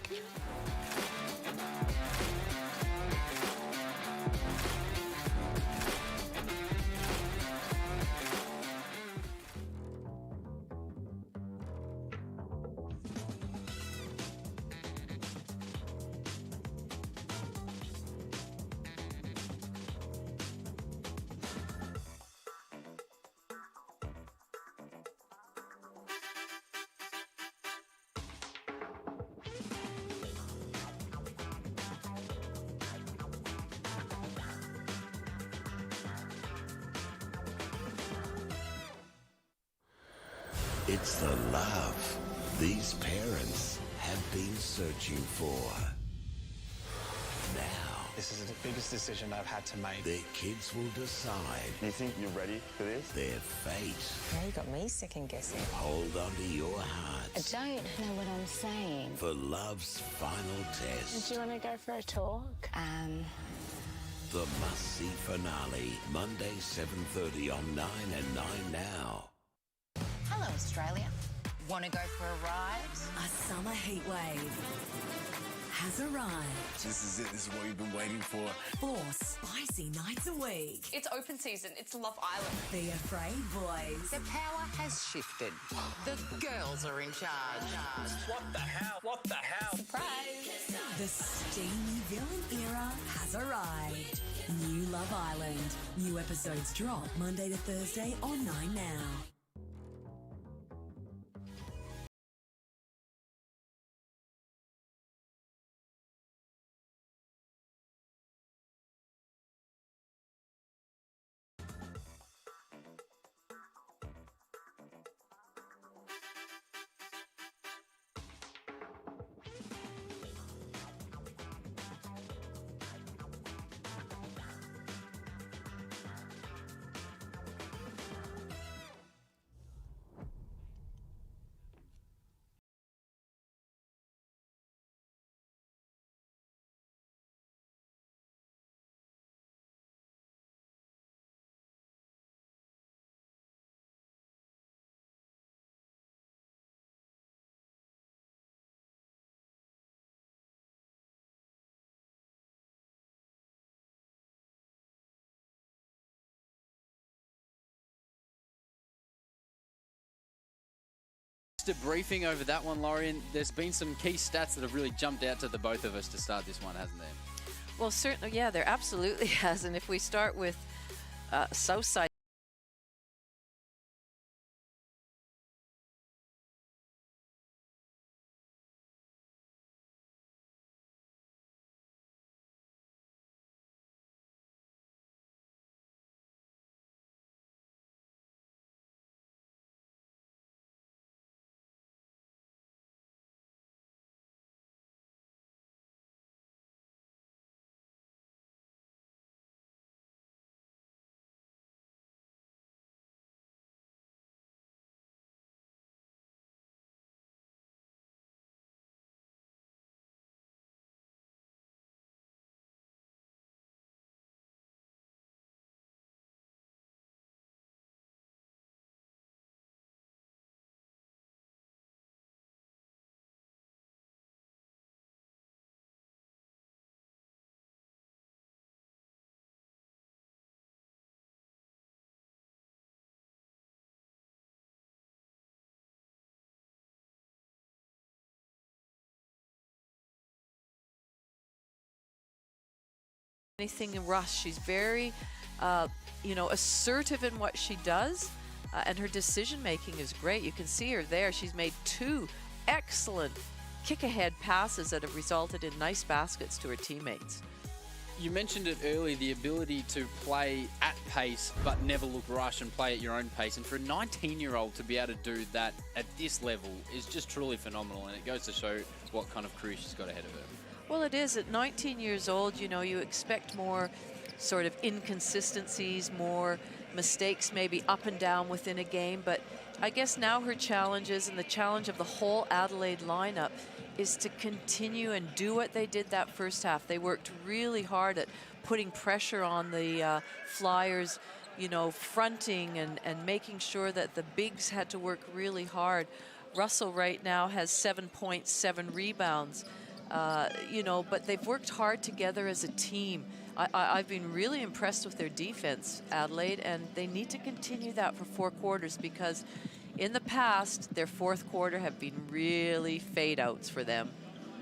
It's the love these parents have been searching for. Now, this is the biggest decision I've had to make. Their kids will decide. Do you think you're ready for this? Their fate. Now you got me second guessing. Hold on to your hearts. I don't know what I'm saying. For love's final test. Do you want to go for a talk? The must-see finale, Monday 7:30 on 9 and 9 Now. Hello, Australia. Want to go for a ride? A summer heatwave has arrived. This is it. This is what we've been waiting for. 4 spicy nights a week. It's open season. It's Love Island. Be afraid, boys. The power has shifted. The girls are in charge. What the hell? What the hell? Surprise! The steamy villain era has arrived. New Love Island. New episodes drop Monday to Thursday on 9 Now. Debriefing over that one, Lauren. There's been some key stats that have really jumped out to the both of us to start this one, hasn't there? Well, certainly, yeah, there absolutely has. And if we start with Southside. Anything rush. She's very, assertive in what she does, and her decision making is great. You can see her there. She's made 2 excellent kick-ahead passes that have resulted in nice baskets to her teammates. You mentioned it earlier, the ability to play at pace but never look rushed and play at your own pace. And for a 19-year-old to be able to do that at this level is just truly phenomenal, and it goes to show what kind of career she's got ahead of her. Well, it is. At 19 years old, you expect more sort of inconsistencies, more mistakes maybe up and down within a game. But I guess now her challenge is, and the challenge of the whole Adelaide lineup, is to continue and do what they did that first half. They worked really hard at putting pressure on the Flyers, fronting and making sure that the bigs had to work really hard. Russell right now has 7 points, 7 rebounds. But they've worked hard together as a team. I've been really impressed with their defense, Adelaide, and they need to continue that for 4 quarters, because in the past, their 4th quarter have been really fade-outs for them.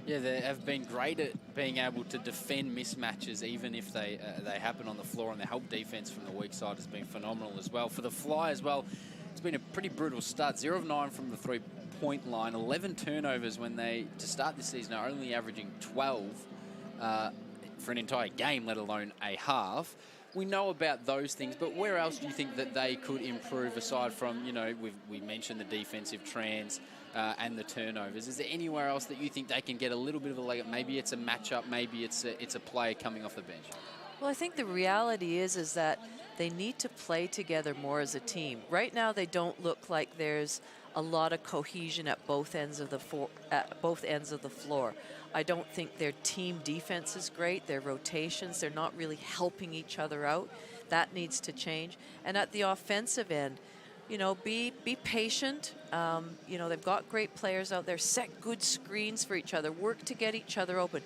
Yeah, they have been great at being able to defend mismatches, even if they happen on the floor, and the help defense from the weak side has been phenomenal as well. For the Flyers, well, it's been a pretty brutal start. 0 of 9 from the three-point line, 11 turnovers when they, to start this season, are only averaging 12 for an entire game, let alone a half. We know about those things, but where else do you think that they could improve aside from, we mentioned the defensive trends and the turnovers? Is there anywhere else that you think they can get a little bit of a leg up? Maybe it's a matchup, maybe it's a player coming off the bench. Well, I think the reality is that they need to play together more as a team. Right now, they don't look like there's a lot of cohesion at both ends of the floor. I don't think their team defense is great. Their rotations, they're not really helping each other out. That needs to change. And at the offensive end, be patient. They've got great players out there. Set good screens for each other. Work to get each other open.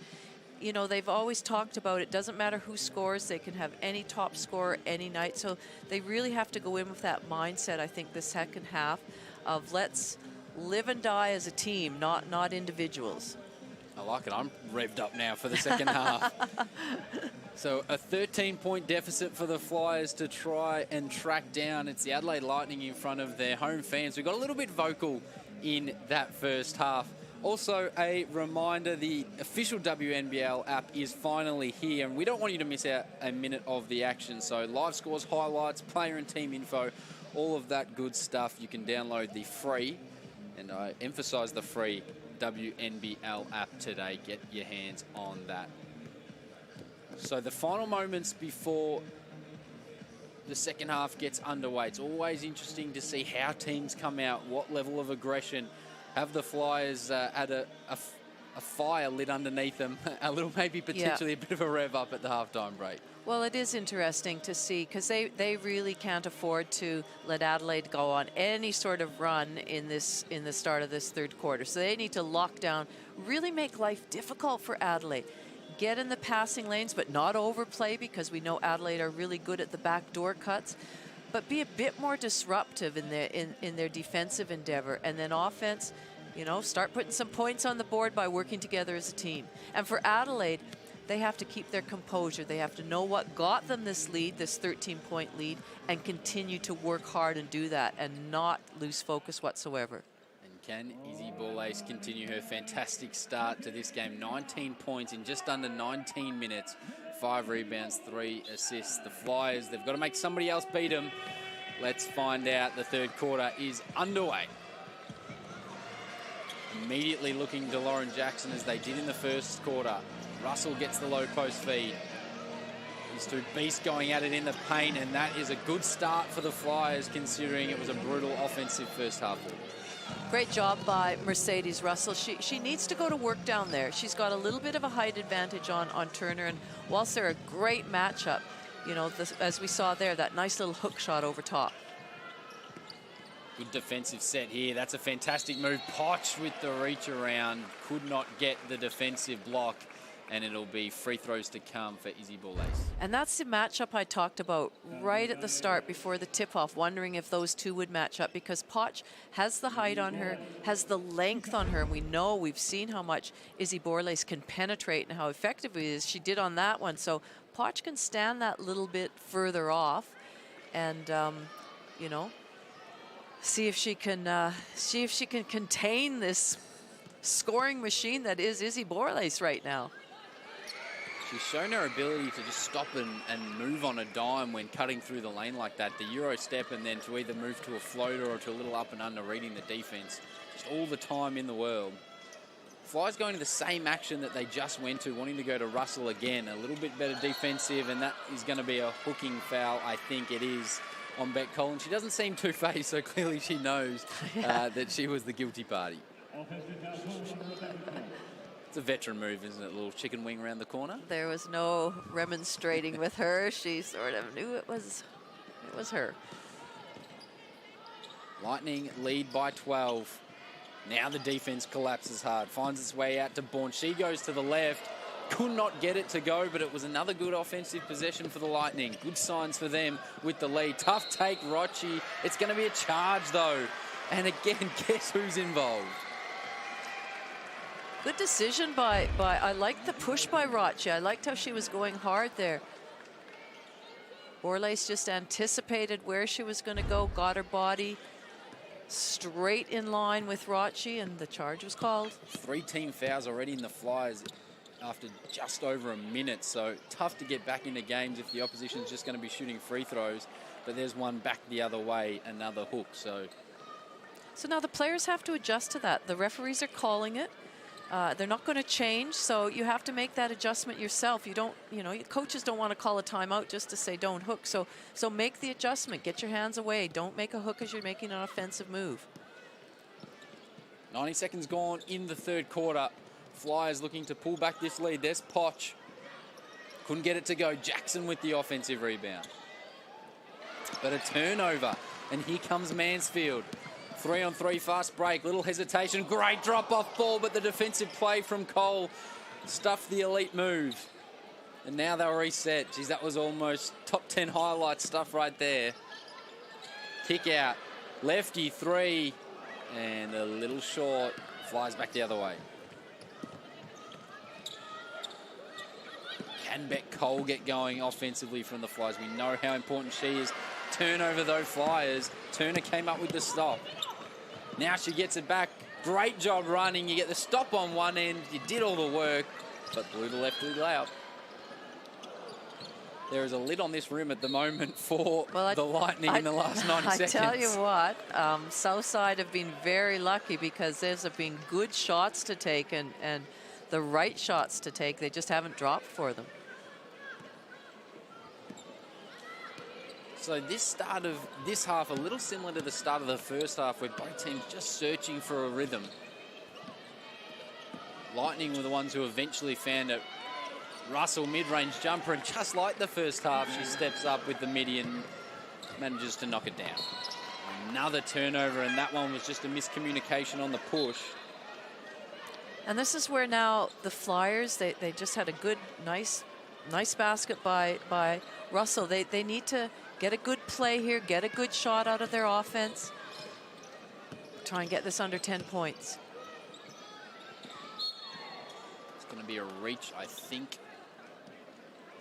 They've always talked about it doesn't matter who scores. They can have any top scorer any night. So they really have to go in with that mindset, I think, the second half of let's live and die as a team, not individuals. I like it. I'm revved up now for the second half. So a 13-point deficit for the Flyers to try and track down. It's the Adelaide Lightning in front of their home fans. We got a little bit vocal in that first half. Also, a reminder, the official WNBL app is finally here, and we don't want you to miss out a minute of the action. So live scores, highlights, player and team info, all of that good stuff. You can download the free, and I emphasize the free, WNBL app today. Get your hands on that. So the final moments before the second half gets underway. It's always interesting to see how teams come out, what level of aggression. Have the Flyers had a fire lit underneath them, a little maybe potentially a bit of a rev up at the halftime break. Well, it is interesting to see, because they really can't afford to let Adelaide go on any sort of run in the start of this third quarter. So they need to lock down, really make life difficult for Adelaide. Get in the passing lanes, but not overplay, because we know Adelaide are really good at the backdoor cuts. But be a bit more disruptive in their defensive endeavor, and then offense, start putting some points on the board by working together as a team. And for Adelaide, they have to keep their composure. They have to know what got them this lead, this 13-point lead, and continue to work hard and do that, and not lose focus whatsoever. And can Izzy Borlase continue her fantastic start to this game? 19 points in just under 19 minutes. 5 rebounds, 3 assists. The Flyers, they've got to make somebody else beat them. Let's find out. The third quarter is underway. Immediately looking to Lauren Jackson as they did in the first quarter. Russell gets the low post feed. These two beasts going at it in the paint, and that is a good start for the Flyers, considering it was a brutal offensive first half. Great job by Mercedes Russell. She needs to go to work down there. She's got a little bit of a height advantage on Turner, and whilst they're a great matchup, as we saw there, that nice little hook shot over top. Good defensive set here. That's a fantastic move. Potch with the reach around. Could not get the defensive block. and it'll be free throws to come for Izzy Borlase. And that's the matchup I talked about right at the start before the tip-off, wondering if those two would match up, because Poch has the height on her, has the length on her, and we've seen how much Izzy Borlase can penetrate and how effective it is. She did on that one, so Poch can stand that little bit further off and, you know, see if she can contain this scoring machine that is Izzy Borlase right now. She's shown her ability to just stop and move on a dime when cutting through the lane like that. The Euro step, and then to either move to a floater or to a little up and under, reading the defense. Just all the time in the world. Flyers going to the same action that they just went to, wanting to go to Russell again. A little bit better defensive, and that is going to be a hooking foul. I think it is on Beck Collins. She doesn't seem two-faced, so clearly she knows that she was the guilty party. It's a veteran move, isn't it? A little chicken wing around the corner. There was no remonstrating with her. She sort of knew it was her. Lightning lead by 12. Now the defense collapses hard, finds its way out to Bourne. She goes to the left, could not get it to go, but it was another good offensive possession for the Lightning. Good signs for them with the lead. Tough take, Rochi. It's going to be a charge, though. And again, guess who's involved? Good decision by I liked the push by Rochi. I liked how she was going hard there. Borlase just anticipated where she was going to go, got her body straight in line with Rochi, and the charge was called. 3 team fouls already in the Flyers after just over a minute, so tough to get back into games if the opposition's just going to be shooting free throws. But there's one back the other way, another hook. So now the players have to adjust to that. The referees are calling it. They're not going to change, so you have to make that adjustment yourself. You don't, coaches don't want to call a timeout just to say don't hook. So make the adjustment. Get your hands away. Don't make a hook as you're making an offensive move. 90 seconds gone in the third quarter. Flyers looking to pull back this lead. There's Poch. Couldn't get it to go. Jackson with the offensive rebound. But a turnover, and here comes Mansfield. 3-on-3 fast break, little hesitation, great drop-off ball, but the defensive play from Cole stuffed the elite move. And now they'll reset. Geez, that was almost top 10 highlight stuff right there. Kick out, lefty 3, and a little short, flies back the other way. Can Beck Cole get going offensively from the Flyers? We know how important she is. Turnover though, Flyers. Turner came up with the stop. Now she gets it back. Great job running. You get the stop on one end. You did all the work, but blew the left lead out. There is a lid on this rim at the moment for the Lightning in the last 90 seconds. I tell you what, Southside have been very lucky because there's been good shots to take and the right shots to take. They just haven't dropped for them. So this start of this half, a little similar to the start of the first half, where both teams just searching for a rhythm. Lightning were the ones who eventually found a Russell mid-range jumper, and just like the first half, she steps up with the midi and manages to knock it down. Another turnover, and that one was just a miscommunication on the push. And this is where now the Flyers, they just had a good, nice basket by Russell. They need to get a good play here, get a good shot out of their offense. Try and get this under 10 points. It's going to be a reach, I think.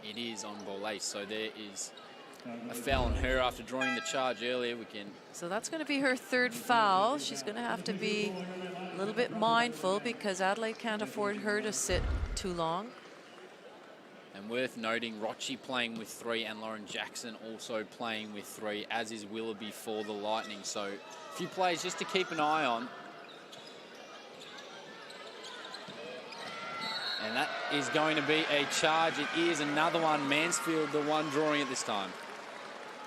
It is on Borlase, so there is a foul on her after drawing the charge earlier. So that's going to be her third foul. She's going to have to be a little bit mindful because Adelaide can't afford her to sit too long. And worth noting, Rochi playing with 3 and Lauren Jackson also playing with 3, as is Willoughby for the Lightning. So a few players just to keep an eye on. And that is going to be a charge. It is another one. Mansfield, the one drawing it this time.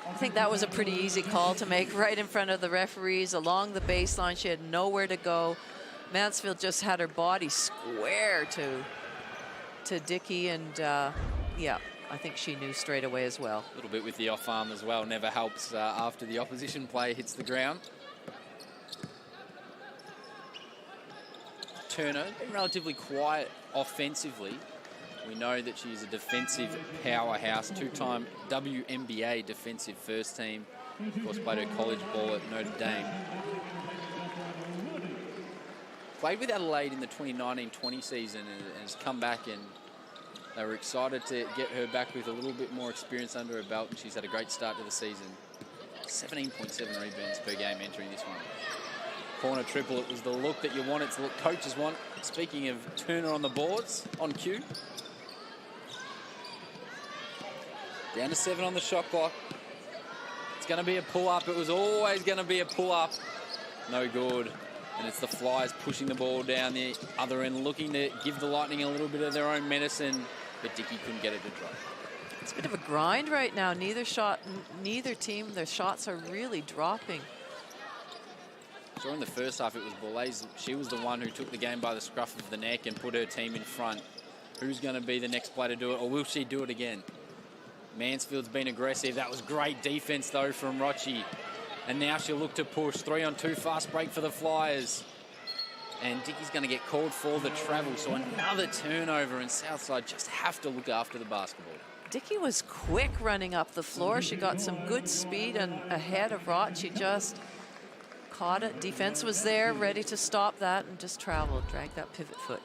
I think that was a pretty easy call to make right in front of the referees along the baseline. She had nowhere to go. Mansfield just had her body square to Dickey, and yeah, I think she knew straight away as well. A little bit with the off arm as well. Never helps after the opposition player hits the ground. Turner, been relatively quiet offensively. We know that she's a defensive powerhouse, two-time WNBA defensive first team. Of course, played her college ball at Notre Dame. Played with Adelaide in the 2019-20 season and has come back, and they were excited to get her back with a little bit more experience under her belt, and she's had a great start to the season. 17.7 rebounds per game entering this one. Corner triple, it was the look that you want, it's the look coaches want. Speaking of Turner on the boards, on cue. Down to 7 on the shot clock. It's going to be a pull-up. It was always going to be a pull-up. No good. And it's the Flyers pushing the ball down the other end, looking to give the Lightning a little bit of their own medicine, but Dickey couldn't get it to drop. It's a bit of a grind right now. Neither team, their shots are really dropping. So in the first half, it was Boula's. She was the one who took the game by the scruff of the neck and put her team in front. Who's going to be the next player to do it, or will she do it again? Mansfield's been aggressive. That was great defense, though, from Rochi. And now she'll look to push. 3-on-2 fast break for the Flyers. And Dickey's going to get called for the travel. So another turnover, and Southside just have to look after the basketball. Dickey was quick running up the floor. She got some good speed and ahead of Rochi, just caught it. Defense was there, ready to stop that, and just traveled, dragged that pivot foot.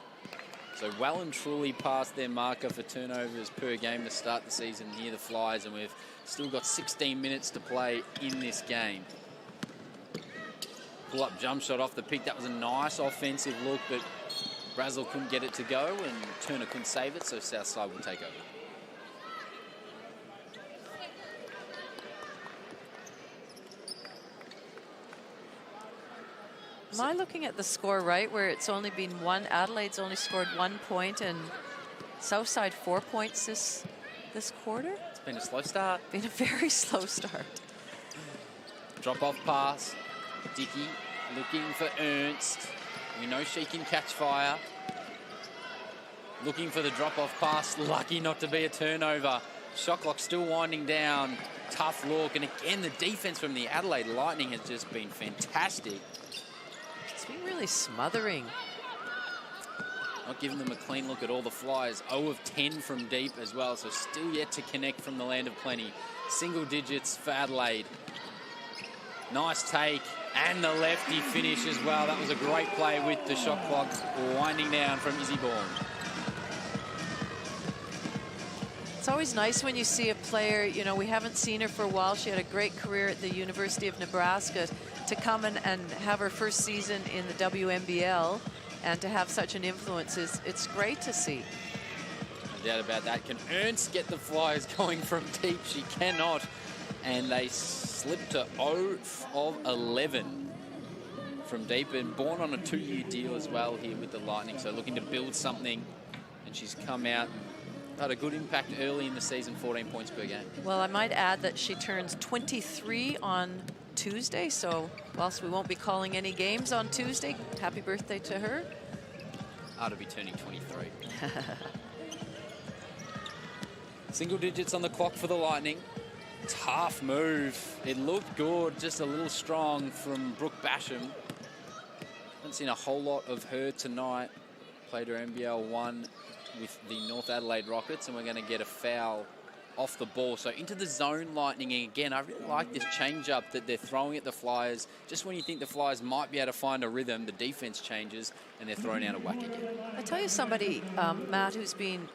So well and truly past their marker for turnovers per game to start the season near the Flyers, and we've still got 16 minutes to play in this game. Pull-up jump shot off the pick. That was a nice offensive look, but Brazel couldn't get it to go, and Turner couldn't save it, so Southside will take over. Am I looking at the score right, where it's only been one? Adelaide's only scored 1 point, and Southside 4 points this quarter? It's been a slow start. Been a very slow start. Drop-off pass. Dickey looking for Ernst. We know she can catch fire. Looking for the drop-off pass. Lucky not to be a turnover. Shot clock still winding down. Tough look. And again, the defense from the Adelaide Lightning has just been fantastic. It's been really smothering. Not giving them a clean look at all the Flyers. 0 of 10 from deep as well, so still yet to connect from the land of plenty. Single digits for Adelaide. Nice take, and the lefty finish as well. That was a great play with the shot clock winding down from Izzy Bourne. It's always nice when you see a player, you know, we haven't seen her for a while. She had a great career at the University of Nebraska. To come and have her first season in the WNBL and to have such an influence, it's great to see. No doubt about that. Can Ernst get the Flyers going from deep? She cannot. And they slip to 0 of 11 from deep, and Bourne on a 2-year deal as well here with the Lightning, so looking to build something, and she's come out and had a good impact early in the season, 14 points per game. Well, I might add that she turns 23 on Tuesday, so whilst we won't be calling any games on Tuesday, happy birthday to her. Ought to be turning 23. Single digits on the clock for the Lightning. Tough move. It looked good, just a little strong from Brooke Basham. Haven't seen a whole lot of her tonight. Played her NBL 1 with the North Adelaide Rockets, and we're going to get a foul off the ball. So into the zone Lightning, and again, I really like this change-up that they're throwing at the Flyers. Just when you think the Flyers might be able to find a rhythm, the defense changes, and they're thrown out of whack again. I tell you somebody, Matt, who's been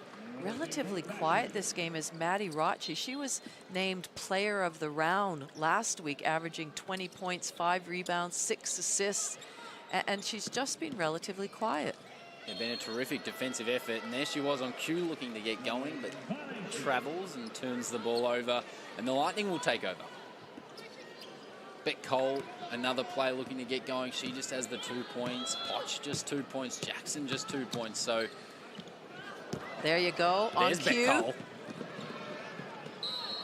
relatively quiet this game is Maddie Rochi. She was named player of the round last week, averaging 20 points, 5 rebounds, 6 assists, and she's just been relatively quiet. It's been a terrific defensive effort, and there she was on cue looking to get going, but travels and turns the ball over, and the Lightning will take over. Bet Cole, another player looking to get going. She just has the 2 points. Potch just 2 points. Jackson just 2 points. So there you go, on cue. Bet Cole.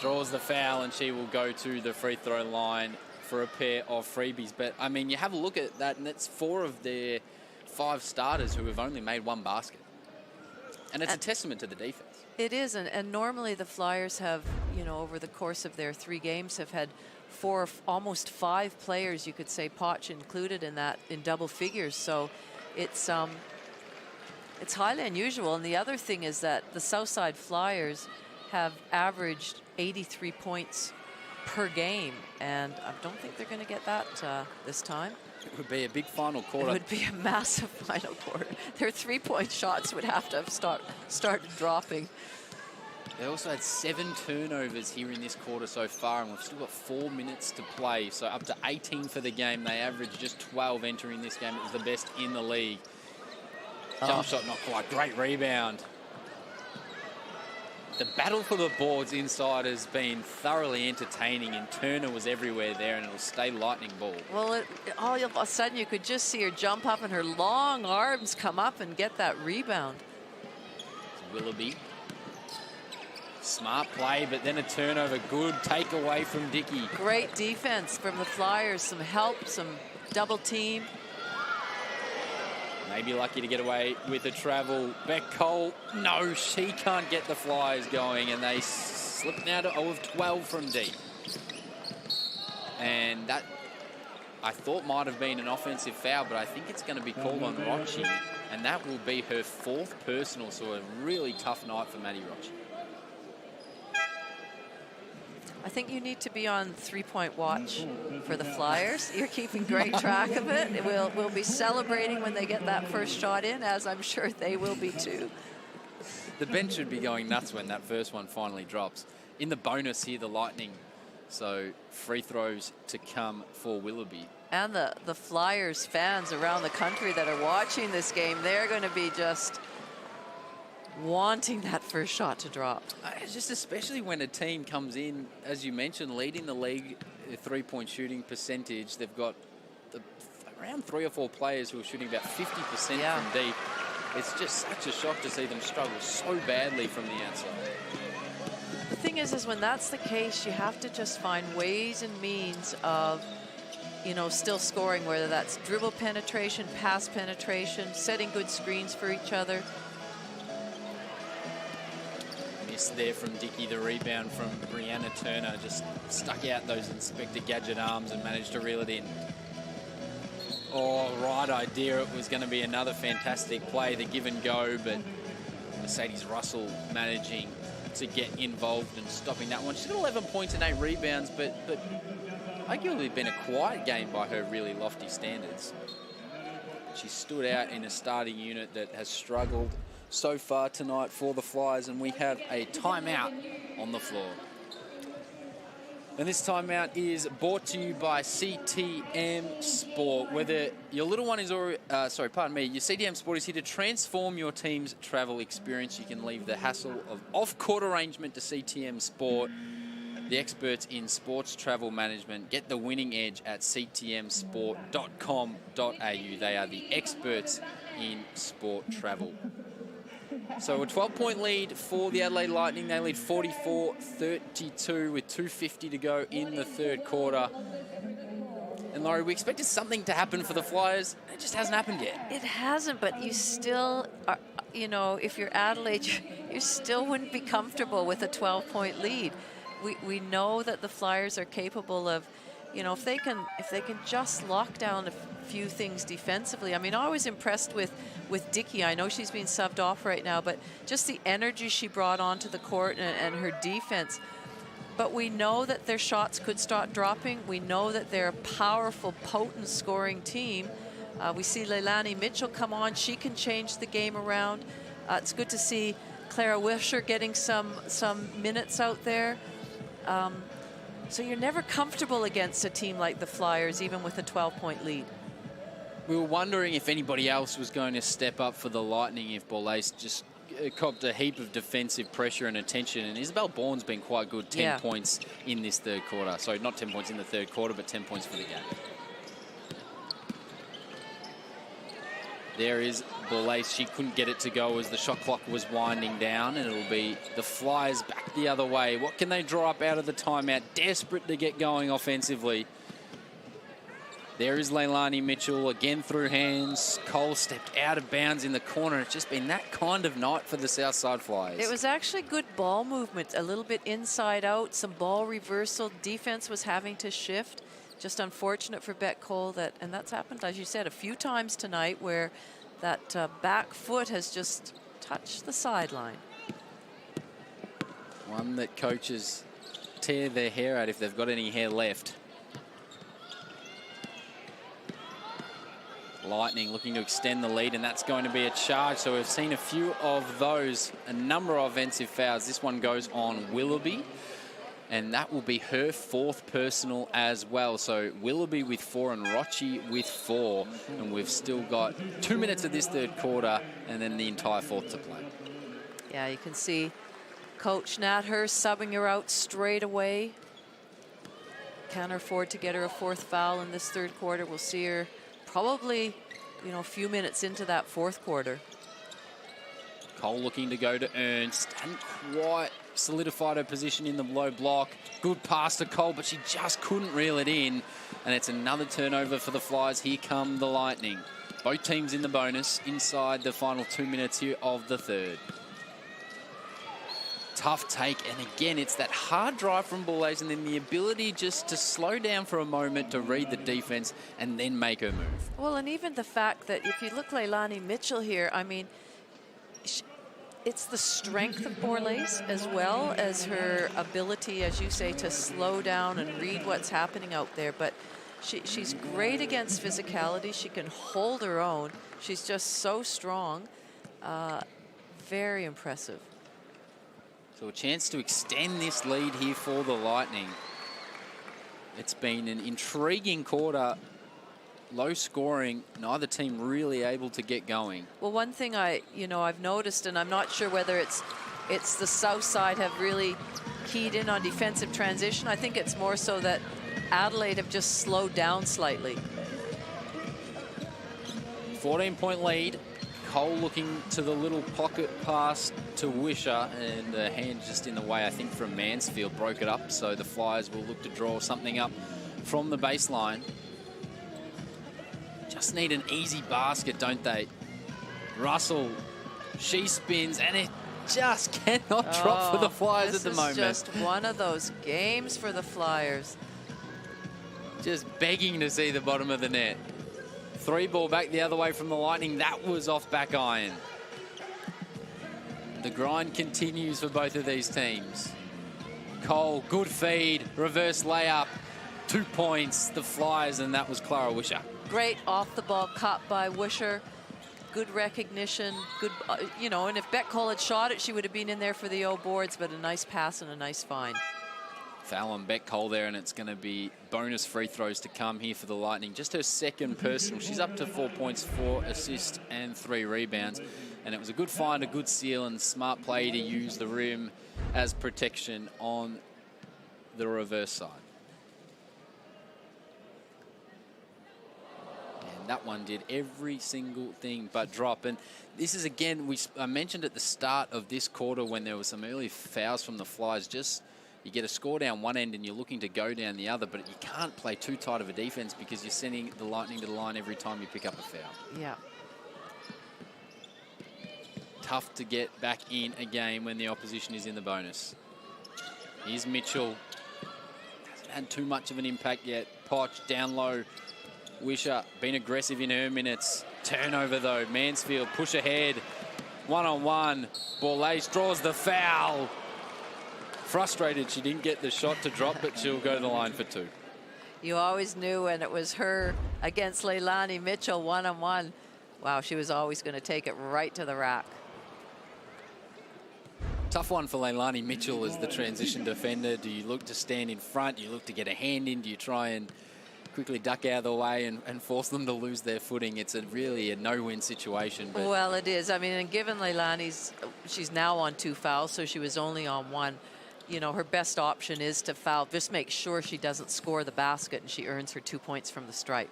Draws the foul, and she will go to the free throw line for a pair of freebies. But, I mean, you have a look at that, and that's 4 of their 5 starters who have only made 1 basket. And it's a testament to the defense. It is, and normally the Flyers have, you know, over the course of their 3 games have had 4, almost 5 players, you could say, Potch included in that, in double figures. So it's It's highly unusual. And the other thing is that the Southside Flyers have averaged 83 points per game, and I don't think they're going to get that this time. It would be a big final quarter. It would be a massive final quarter. Their 3-point shots would have to have started dropping. They also had 7 turnovers here in this quarter so far, and we've still got 4 minutes to play. So up to 18 for the game. They averaged just 12 entering this game. It was the best in the league. Jump shot not quite. Great rebound. The battle for the boards inside has been thoroughly entertaining, and Turner was everywhere there, and it'll stay Lightning ball. Well, all of a sudden you could just see her jump up and her long arms come up and get that rebound. Willoughby. Smart play, but then a turnover. Good takeaway from Dickey. Great defense from the Flyers. Some help, some double team. Maybe lucky to get away with a travel. Beck Cole, no, she can't get the Flyers going, and they slip now to 0 of 12 from deep. And that, I thought, might have been an offensive foul, but I think it's going to be called on Rochi, and that will be her 4th personal, so a really tough night for Maddie Rochi. I think you need to be on 3-point watch for the Flyers. You're keeping great track of it. We'll be celebrating when they get that first shot in, as I'm sure they will be too. The bench should be going nuts when that first one finally drops. In the bonus here, the Lightning. So free throws to come for Willoughby. And the Flyers fans around the country that are watching this game, they're going to be just wanting that first shot to drop. Just especially when a team comes in, as you mentioned, leading the league 3-point shooting percentage. They've got around 3 or 4 players who are shooting about 50% from deep. It's just such a shock to see them struggle so badly from the outside. The thing is when that's the case, you have to just find ways and means of, you know, still scoring, whether that's dribble penetration, pass penetration, setting good screens for each other. There from Dickey, the rebound from Brianna Turner, just stuck out those Inspector Gadget arms and managed to reel it in. Oh, right idea. It was going to be another fantastic play, the give and go, but Mercedes Russell managing to get involved and stopping that one. She's got 11 points and 8 rebounds, but arguably been a quiet game by her really lofty standards. She stood out in a starting unit that has struggled so far tonight for the Flyers, and we have a timeout on the floor. And this timeout is brought to you by CTM Sport. Whether your little one is already, your CTM Sport is here to transform your team's travel experience. You can leave the hassle of off-court arrangement to CTM Sport, the experts in sports travel management. Get the winning edge at ctmsport.com.au. They are the experts in sport travel. So a 12-point lead for the Adelaide Lightning. They lead 44-32 with 2:50 to go in the third quarter. And Laurie, we expected something to happen for the Flyers. It just hasn't happened yet. It hasn't, but you still are, you know, if you're Adelaide, you still wouldn't be comfortable with a 12-point lead. We know that the Flyers are capable of, you know, if they can just lock down a few things defensively. I mean, I was impressed with Dickey. I know she's being subbed off right now, but just the energy she brought onto the court and her defense. But we know that their shots could start dropping. We know that they're a powerful, potent scoring team. We see Leilani Mitchell come on. She can change the game around. It's good to see Clara Wisher getting some minutes out there. So you're never comfortable against a team like the Flyers, even with a 12-point lead. We were wondering if anybody else was going to step up for the Lightning, if Borlase just copped a heap of defensive pressure and attention. And Isabel Bourne's been quite good, 10 points in this third quarter. So not 10 points in the third quarter, but 10 points for the game. There is Borlase. She couldn't get it to go as the shot clock was winding down, and it'll be the Flyers back the other way. What can they draw up out of the timeout? Desperate to get going offensively. There is Leilani Mitchell again through hands. Cole stepped out of bounds in the corner. It's just been that kind of night for the Southside Flyers. It was actually good ball movement, a little bit inside out, some ball reversal. Defense was having to shift. Just unfortunate for Beck Cole and that's happened, as you said, a few times tonight where that back foot has just touched the sideline. One that coaches tear their hair out if they've got any hair left. Lightning looking to extend the lead, and that's going to be a charge. So we've seen a few of those, a number of offensive fouls. This one goes on Willoughby, and that will be her 4th personal as well. So Willoughby with 4 and Rochi with 4. And we've still got 2 minutes of this 3rd quarter and then the entire 4th to play. Yeah, you can see Coach Nathurst subbing her out straight away. Can't afford to get her a 4th foul in this 3rd quarter. We'll see her probably, you know, a few minutes into that 4th quarter. Cole looking to go to Ernst. Hadn't quite solidified her position in the low block. Good pass to Cole, but she just couldn't reel it in. And it's another turnover for the Flyers. Here come the Lightning. Both teams in the bonus inside the final 2 minutes here of the 3rd. Tough take, and again, it's that hard drive from Boulez and then the ability just to slow down for a moment to read the defense and then make her move. Well, and even the fact that if you look Leilani Mitchell here, I mean, it's the strength of Boulez as well as her ability, as you say, to slow down and read what's happening out there. But she's great against physicality. She can hold her own. She's just so strong. Very impressive. So a chance to extend this lead here for the Lightning. It's been an intriguing quarter, low scoring, neither team really able to get going. Well, one thing I've noticed, and I'm not sure whether it's the Southside have really keyed in on defensive transition. I think it's more so that Adelaide have just slowed down slightly. 14-point lead. Cole looking to the little pocket pass to Wisher, and the hand just in the way, I think, from Mansfield, broke it up. So the Flyers will look to draw something up from the baseline. Just need an easy basket, don't they? Russell, she spins, and it just cannot drop for the Flyers at the moment. This is just one of those games for the Flyers. Just begging to see the bottom of the net. 3 ball back the other way from the Lightning. That was off back iron. The grind continues for both of these teams. Cole, good feed, reverse layup, 2 points, the Flyers, and that was Clara Wisher. Great off-the-ball cut by Wisher. Good recognition, good, and if Beck Cole had shot it, she would have been in there for the O boards, but a nice pass and a nice find. Foul on Beck Cole there, and it's going to be bonus free throws to come here for the Lightning. Just her 2nd personal. She's up to 4 points, 4 assists, and 3 rebounds. And it was a good find, a good seal, and smart play to use the rim as protection on the reverse side. And that one did every single thing but drop. And this is, again, I mentioned at the start of this quarter when there were some early fouls from the Flyers, you get a score down one end and you're looking to go down the other, but you can't play too tight of a defense because you're sending the Lightning to the line every time you pick up a foul. Yeah. Tough to get back in a game when the opposition is in the bonus. Here's Mitchell. Hasn't had too much of an impact yet. Poch down low. Wisher been aggressive in her minutes. Turnover though. Mansfield push ahead. 1-on-1. Boulez draws the foul. Frustrated she didn't get the shot to drop, but she'll go to the line for 2. You always knew when it was her against Leilani Mitchell 1-on-1. Wow, she was always going to take it right to the rack. Tough one for Leilani Mitchell as the transition defender. Do you look to stand in front? Do you look to get a hand in? Do you try and quickly duck out of the way and force them to lose their footing? It's really a no-win situation. But well, it is. I mean, and given Leilani's, she's now on 2 fouls, so she was only on 1. Her best option is to foul. Just make sure she doesn't score the basket and she earns her 2 points from the stripe.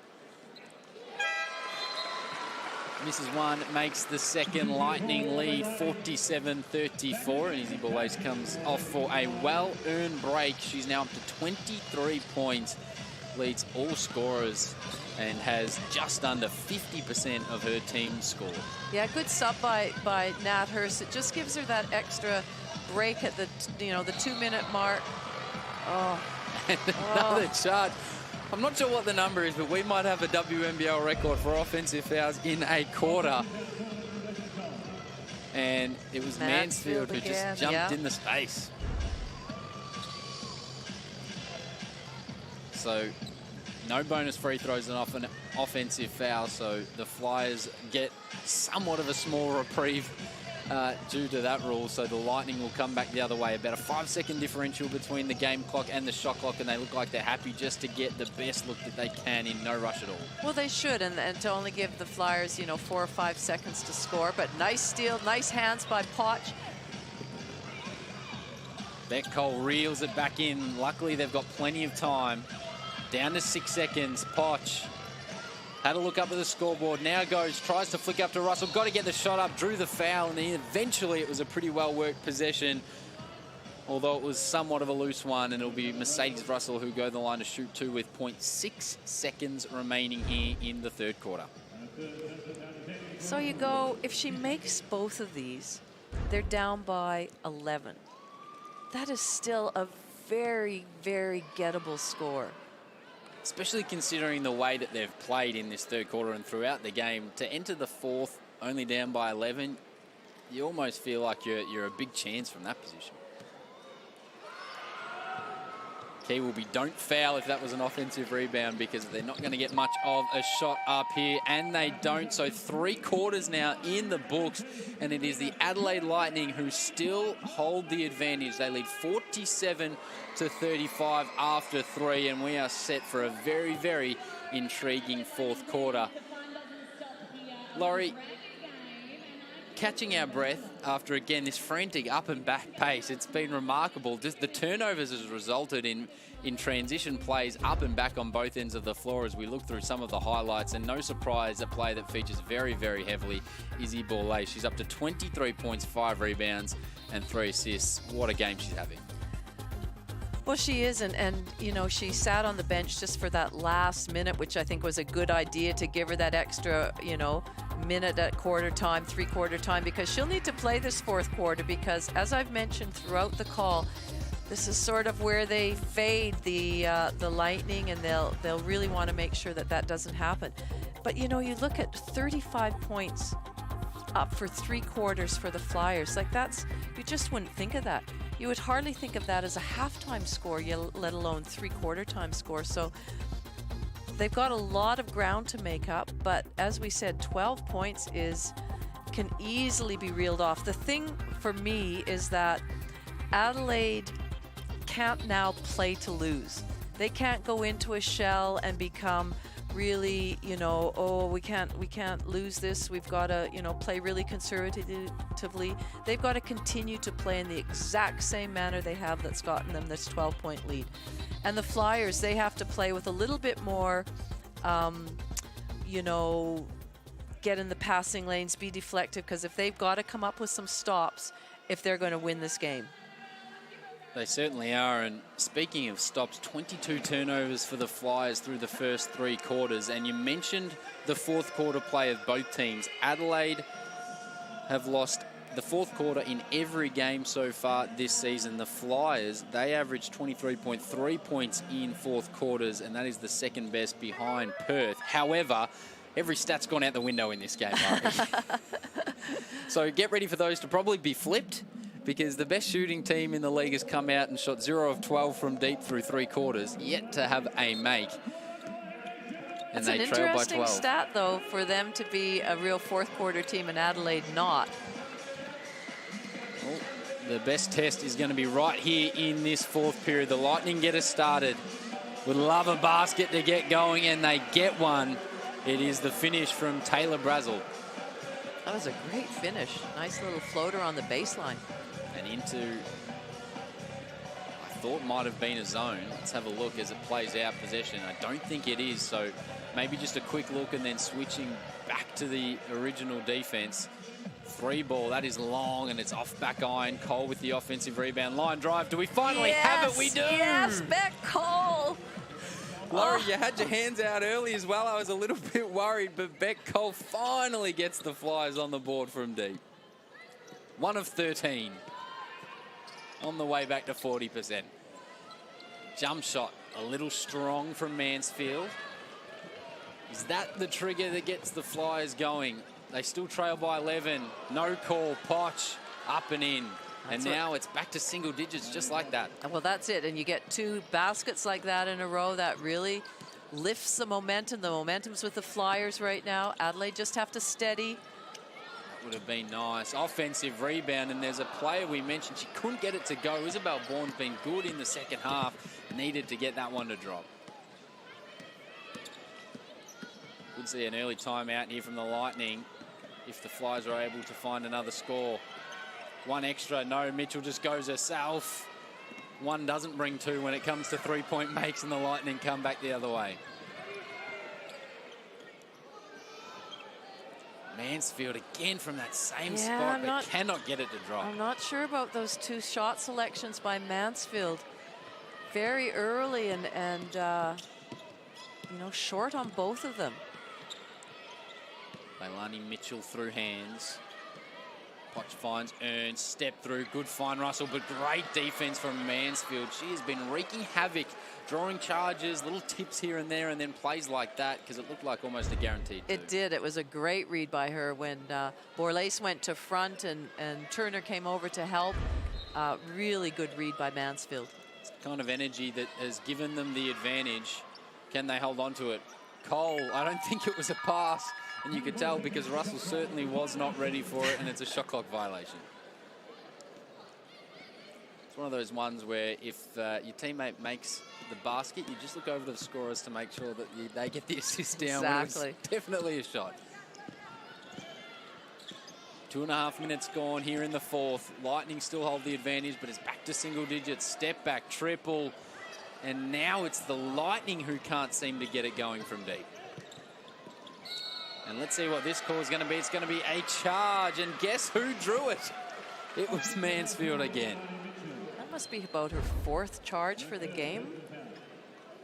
Misses one, makes the second. Lightning lead 47-34, and Izzy Boulez comes off for a well-earned break. She's now up to 23 points, leads all scorers, and has just under 50% of her team's score. Yeah, good sub by Nathurst. It just gives her that extra break at the 2-minute mark. Oh, and another shot I'm not sure what the number is, but we might have a WNBL record for offensive fouls in a quarter. And it was Mansfield who just jumped in the space. So no bonus free throws and off an offensive foul, so the Flyers get somewhat of a small reprieve due to that rule. So the Lightning will come back the other way. About a 5-second differential between the game clock and the shot clock, and they look like they're happy just to get the best look that they can in no rush at all. Well, they should, and to only give the Flyers, 4 or 5 seconds to score. But nice steal, nice hands by Potch. Beck Cole reels it back in. Luckily, they've got plenty of time. Down to 6 seconds. Potch had a look up at the scoreboard. Now tries to flick up to Russell. Got to get the shot up. Drew the foul, and then eventually it was a pretty well-worked possession. Although it was somewhat of a loose one, and it'll be Mercedes Russell who go to the line to shoot 2 with 0.6 seconds remaining here in the third quarter. So you go, if she makes both of these, they're down by 11. That is still a very, very gettable score. Especially considering the way that they've played in this third quarter and throughout the game. To enter the fourth only down by 11, you almost feel like you're a big chance from that position. Key will be don't foul if that was an offensive rebound, because they're not going to get much of a shot up here, and they don't. So 3 quarters now in the books, and it is the Adelaide Lightning who still hold the advantage. They lead 47-35 after 3, and we are set for a very, very intriguing fourth quarter. Laurie, catching our breath after, again, this frantic up and back pace. It's been remarkable. Just the turnovers has resulted in transition plays up and back on both ends of the floor as we look through some of the highlights. And no surprise, a play that features very, very heavily Izzy Bola. She's up to 23 points, 5 rebounds, and 3 assists. What a game she's having. Well, she is, and she sat on the bench just for that last minute, which I think was a good idea, to give her that extra, minute at quarter time, 3/4 time, because she'll need to play this fourth quarter, because as I've mentioned throughout the call, this is sort of where they fade the Lightning, and they'll really want to make sure that doesn't happen. But you look at 35 points up for 3 quarters for the Flyers. Like, you just wouldn't think of that. You would hardly think of that as a halftime score, let alone 3/4 time score. So they've got a lot of ground to make up, but as we said, 12 points can easily be reeled off. The thing for me is that Adelaide can't now play to lose. They can't go into a shell and become really, we can't lose this. We've got to, play really conservatively. They've got to continue to play in the exact same manner they have that's gotten them this 12-point lead. And the Flyers, they have to play with a little bit more, get in the passing lanes, be deflective, because if they've got to come up with some stops if they're going to win this game. They certainly are, and speaking of stops, 22 turnovers for the Flyers through the first 3 quarters, and you mentioned the fourth quarter play of both teams. Adelaide have lost the fourth quarter in every game so far this season. The Flyers, they averaged 23.3 points in fourth quarters, and that is the second best behind Perth. However, every stat's gone out the window in this game, Laurie. So get ready for those to probably be flipped, because the best shooting team in the league has come out and shot 0 of 12 from deep through 3 quarters, yet to have a make. And It's they an trail by 12. interesting stat, though, for them to be a real fourth quarter team and Adelaide not. Well, the best test is going to be right here in this fourth period. The Lightning get us started. Would love a basket to get going, and they get one. It is the finish from Taylor Brazel. That was a great finish. Nice little floater on the baseline. And into, I thought might have been a zone. Let's have a look as it plays out possession. I don't think it is, so maybe just a quick look and then switching back to the original defense. 3 ball, that is long, and it's off back iron. Cole with the offensive rebound. Line drive, do we finally have it? We do! Yes, Beck Cole! Laurie, you had your hands out early as well. I was a little bit worried, but Beck Cole finally gets the Flyers on the board from deep. 1 of 13. On the way back to 40%. Jump shot A little strong from Mansfield. Is that the trigger that gets the Flyers going? They still trail by 11. No call. Poch up and in. And now it's back to single digits just like that. Well, that's it. And you get 2 baskets like that in a row. That really lifts the momentum. The momentum's with the Flyers right now. Adelaide just have to steady. That would have been nice. Offensive rebound. And there's a player we mentioned. She couldn't get it to go. Isabel Bourne's been good in the second half. Needed to get that one to drop. Could see an early timeout here from the Lightning if the Flyers are able to find another score. 1 extra. No, Mitchell just goes herself. 1 doesn't bring 2 when it comes to 3-point makes, and the Lightning come back the other way. Mansfield again from that same spot, but cannot get it to drop. I'm not sure about those 2 shot selections by Mansfield. Very early and you know, short on both of them. Leilani Mitchell through hands. Poch finds Ernst, step through, good find Russell, but great defense from Mansfield. She has been wreaking havoc, drawing charges, little tips here and there, and then plays like that because it looked like almost a guaranteed 2. It did. It was a great read by her when Borlase went to front and Turner came over to help. Really good read by Mansfield. It's the kind of energy that has given them the advantage. Can they hold on to it? Cole, I don't think it was a pass. And you could tell because Russell certainly was not ready for it, and it's a shot clock violation. It's one of those ones where if your teammate makes the basket, you just look over to the scorers to make sure that they get the assist down. Exactly. It's definitely a shot. 2.5 minutes gone here in the 4th. Lightning still hold the advantage, but it's back to single digits. Step back, triple. And now it's the Lightning who can't seem to get it going from deep. And let's see what this call is going to be. It's going to be a charge. And guess who drew it? It was Mansfield again. That must be about her 4th charge for the game.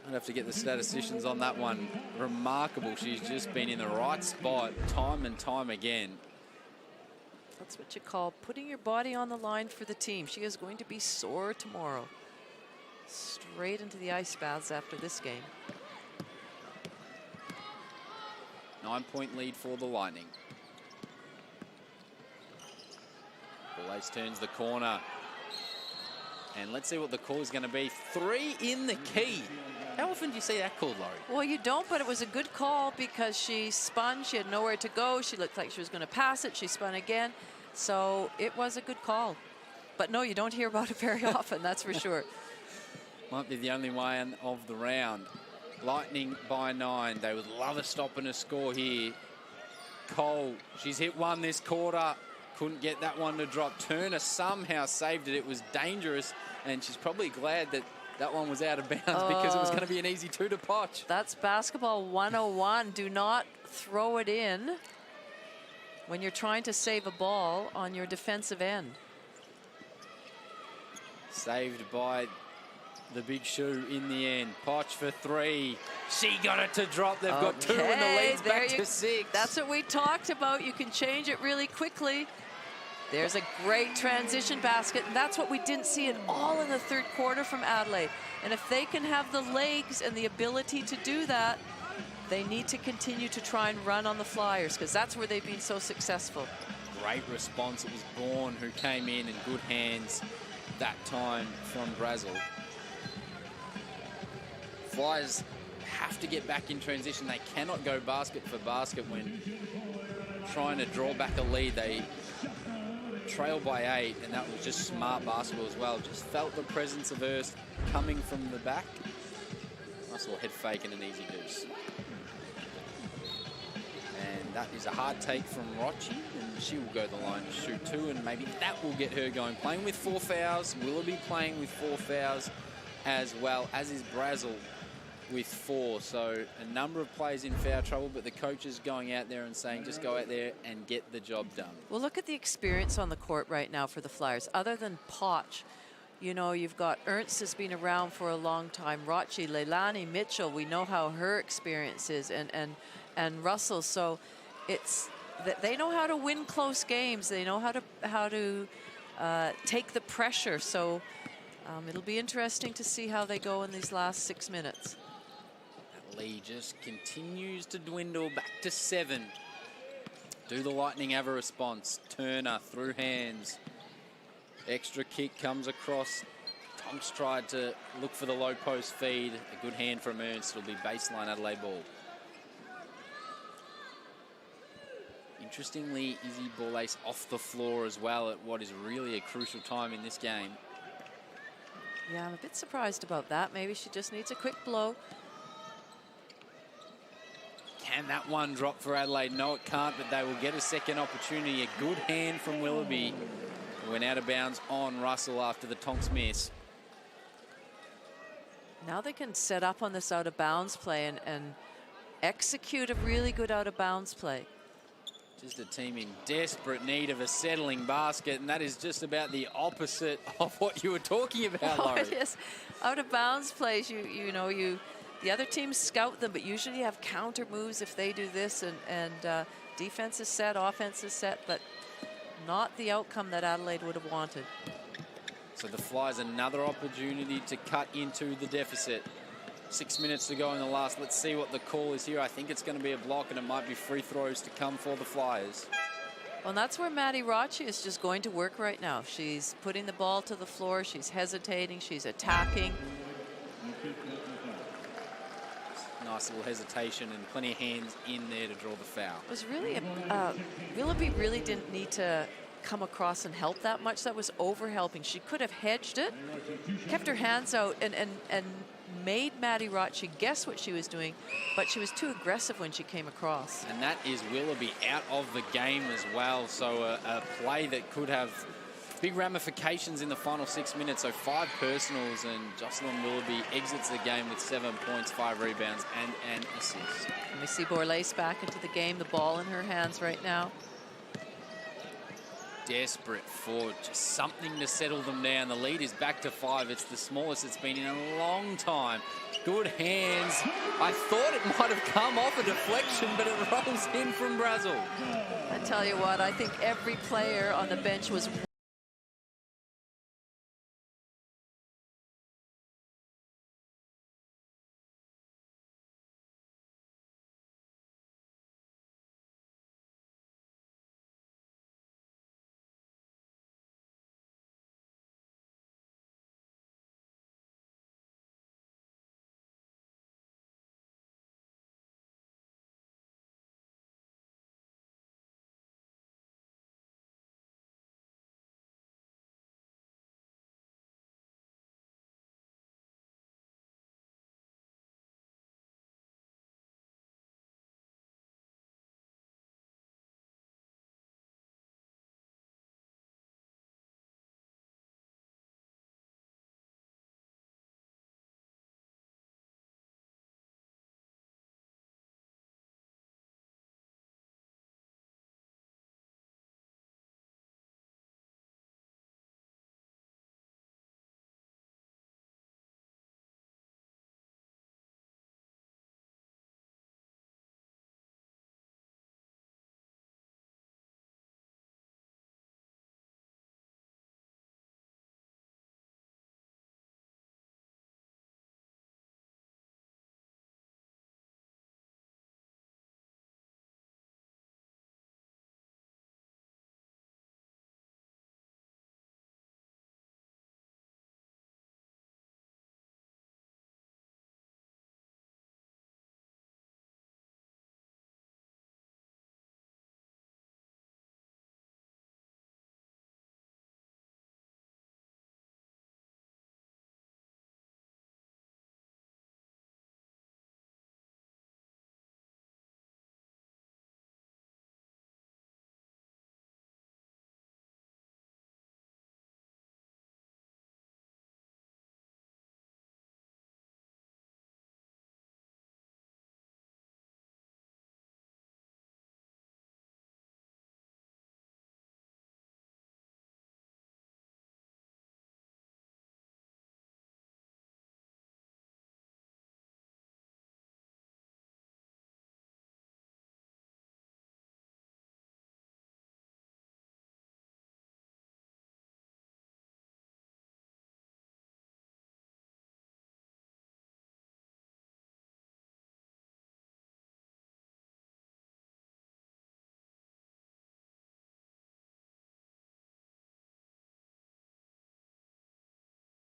I'd have to get the statisticians on that one. Remarkable. She's just been in the right spot time and time again. That's what you call putting your body on the line for the team. She is going to be sore tomorrow. Straight into the ice baths after this game. 9-point lead for the Lightning. Borlase turns the corner. And let's see what the call is going to be. 3 in the key. How often do you see that called, Laurie? Well, you don't, but it was a good call because she spun. She had nowhere to go. She looked like she was going to pass it. She spun again. So it was a good call. But no, you don't hear about it very often, that's for sure. Might be the only one of the round. Lightning by 9. They would love a stop and a score here. Cole, she's hit 1 this quarter. Couldn't get that one to drop. Turner somehow saved it. It was dangerous, and she's probably glad that that one was out of bounds because it was going to be an easy 2 to Poch. That's basketball 101. Do not throw it in when you're trying to save a ball on your defensive end. Saved by the big shoe in the end. Poch for 3. She got it to drop. They've got 2 and the lead's back to 6. That's what we talked about. You can change it really quickly. There's a great transition basket, and that's what we didn't see at all in the 3rd quarter from Adelaide. And if they can have the legs and the ability to do that, they need to continue to try and run on the Flyers because that's where they've been so successful. Great response. It was Bourne who came in good hands that time from Brazel. Flyers have to get back in transition. They cannot go basket for basket when trying to draw back a lead. They trail by 8, and that was just smart basketball as well. Just felt the presence of Hurst coming from the back. Nice little head fake and an easy deuce. And that is a hard take from Rochi, and she will go the line to shoot 2, and maybe that will get her going. Playing with 4 fouls. Willoughby playing with 4 fouls as well, as is Brazel with 4. So a number of players in foul trouble, but the coach is going out there and saying just go out there and get the job done. Well, look at the experience on the court right now for the Flyers. Other than Poch, you know, you've got Ernst has been around for a long time. Rochi, Leilani Mitchell, we know how her experience is, and Russell. So it's that they know how to win close games. They know how to take the pressure. So It'll be interesting to see how they go in these last 6 minutes. That lead just continues to dwindle back to 7. Do the Lightning have a response? Turner through hands. Extra kick comes across. Tonks tried to look for the low post feed. A good hand from Ernst. It'll be baseline Adelaide ball. Interestingly, Izzy Borlase off the floor as well at what is really a crucial time in this game. Yeah, I'm a bit surprised about that. Maybe she just needs a quick blow. Can that one drop for Adelaide? No, it can't, but they will get a second opportunity. A good hand from Willoughby. Went out of bounds on Russell after the Tonks miss. Now they can set up on this out of bounds play and execute a really good out of bounds play. Just a team in desperate need of a settling basket, and that is just about the opposite of what you were talking about, Oh, Laurie. it is. Out of bounds plays, the other teams scout them, but usually have counter moves if they do this, and defense is set, offense is set, but not the outcome that Adelaide would have wanted. So the Flyers another opportunity to cut into the deficit. 6 minutes to go in the last. Let's see what the call is here. I think it's going to be a block, and it might be free throws to come for the Flyers. Well, that's where Maddie Rocci is just going to work right now. She's putting the ball to the floor. She's hesitating. She's attacking. Nice little hesitation and plenty of hands in there to draw the foul. It was really Willoughby really didn't need to come across and help that much. That was over helping. She could have hedged it, kept her hands out, and made Maddie Rocci guess what she was doing, but she was too aggressive when she came across. And that is Willoughby out of the game as well. So a play that could have big ramifications in the final 6 minutes. So 5 personals, and Jocelyn Willoughby exits the game with 7 points, 5 rebounds, and an assist. And we see Borlase back into the game, the ball in her hands right now. Desperate for just something to settle them down. The lead is back to 5. It's the smallest it's been in a long time. Good hands. I thought it might have come off a deflection, but it rolls in from Brazel. I tell you what, I think every player on the bench was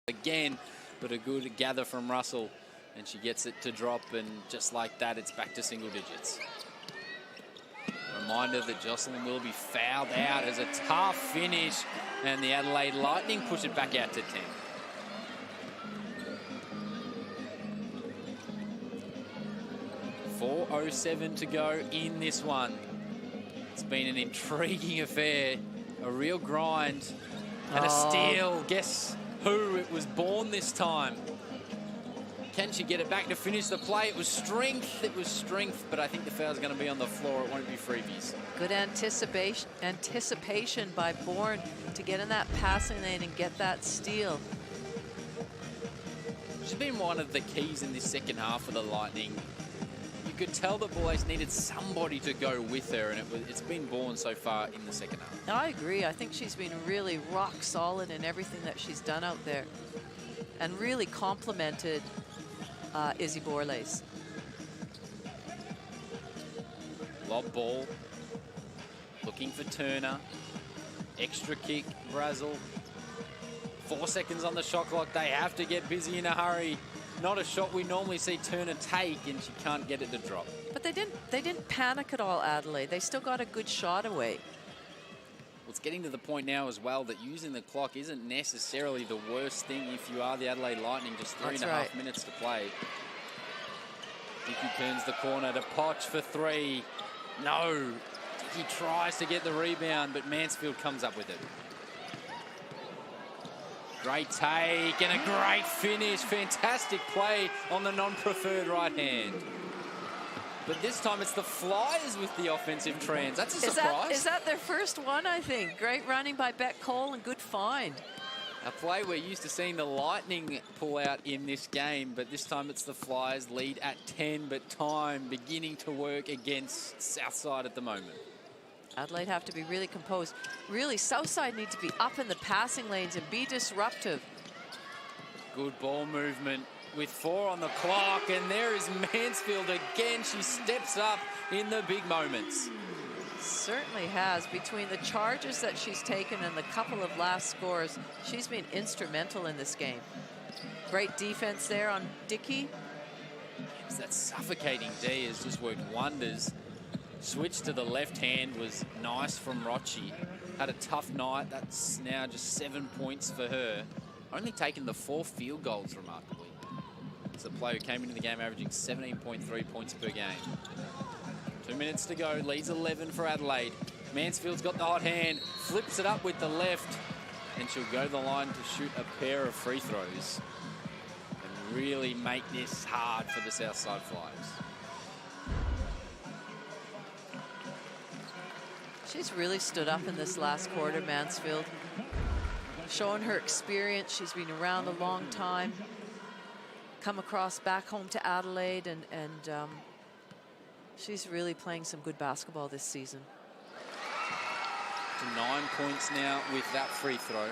again, but a good gather from Russell, and she gets it to drop, and just like that, it's back to single digits. Reminder that Jocelyn will be fouled out as a tough finish, and the Adelaide Lightning push it back out to 10. .407 to go in this one. It's been an intriguing affair, a real grind, and a steal. Guess who? It was Bourne this time. Can she get it back to finish the play? It was strength, but I think the foul's going to be on the floor. It won't be freebies. Good anticipation by Bourne to get in that passing lane and get that steal. She's been one of the keys in this second half for the Lightning. You could tell that Bourne needed somebody to go with her, and it's been Bourne so far in the second half. I agree. I think she's been really rock solid in everything that she's done out there, and really complimented Izzy Borlase. Lob ball, looking for Turner. Extra kick, Brazil. 4 seconds on the shot clock. They have to get busy in a hurry. Not a shot we normally see Turner take, and she can't get it to drop. But they didn't panic at all, Adelaide. They still got a good shot away. Well, it's getting to the point now as well that using the clock isn't necessarily the worst thing if you are the Adelaide Lightning. Just 3.5 minutes to play. Dickey turns the corner to Poch for 3. No. Dickey tries to get the rebound, but Mansfield comes up with it. Great take and a great finish. Fantastic play on the non-preferred right hand. But this time it's the Flyers with the offensive trans. That's a surprise. Is that their first one, I think? Great running by Beck Cole and good find. A play we're used to seeing the Lightning pull out in this game, but this time it's the Flyers lead at 10, but time beginning to work against Southside at the moment. Adelaide have to be really composed. Really, Southside need to be up in the passing lanes and be disruptive. Good ball movement with 4 on the clock, and there is Mansfield again. She steps up in the big moments. Certainly has. Between the charges that she's taken and the couple of last scores, she's been instrumental in this game. Great defense there on Dickey. That suffocating D has just worked wonders. Switch to the left hand was nice from Rochi. Had a tough night. That's now just 7 points for her. Only taken the 4 field goals, remarkably. It's a player who came into the game averaging 17.3 points per game. 2 minutes to go. Leads 11 for Adelaide. Mansfield's got the hot hand. Flips it up with the left. And she'll go to the line to shoot a pair of free throws. And really make this hard for the Southside Flyers. She's really stood up in this last quarter, Mansfield. Showing her experience. She's been around a long time. Come across back home to Adelaide, and she's really playing some good basketball this season. To 9 points now with that free throw.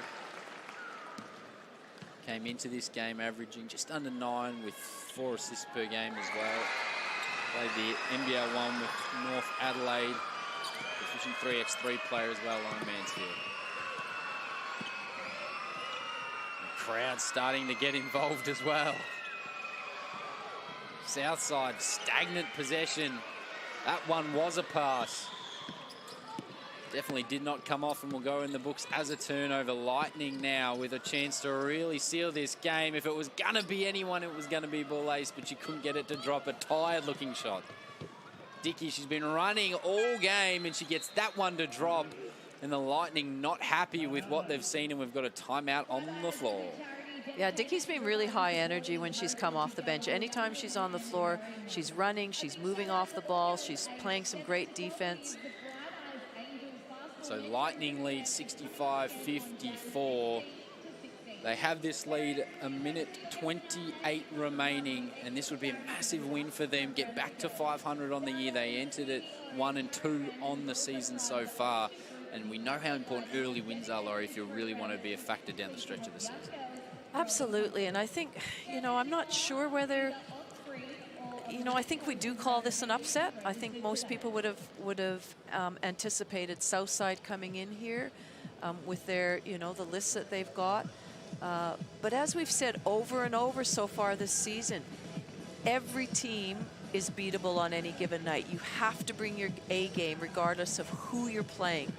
Came into this game averaging just under 9 with 4 assists per game as well. Played the NBL 1 with North Adelaide. Efficient 3x3 player as well on Mansfield. The crowd starting to get involved as well. Southside, stagnant possession. That one was a pass. Definitely did not come off and will go in the books as a turnover. Lightning now with a chance to really seal this game. If it was going to be anyone, it was going to be Borlase, but she couldn't get it to drop. A tired-looking shot. Dickey, she's been running all game, and she gets that one to drop. And the Lightning not happy with what they've seen, and we've got a timeout on the floor. Yeah, Dickey's been really high energy when she's come off the bench. Anytime she's on the floor, she's running, she's moving off the ball, she's playing some great defense. So Lightning lead 65-54. They have this lead, a minute 28 remaining, and this would be a massive win for them. Get back to 500 on the year. They entered it 1-2 on the season so far. And we know how important early wins are, Laurie, if you really want to be a factor down the stretch of the season. Absolutely, and I think, I'm not sure whether, I think we do call this an upset. I think most people would have anticipated Southside coming in here with their, the lists that they've got. But as we've said over and over so far this season, every team is beatable on any given night. You have to bring your A game regardless of who you're playing.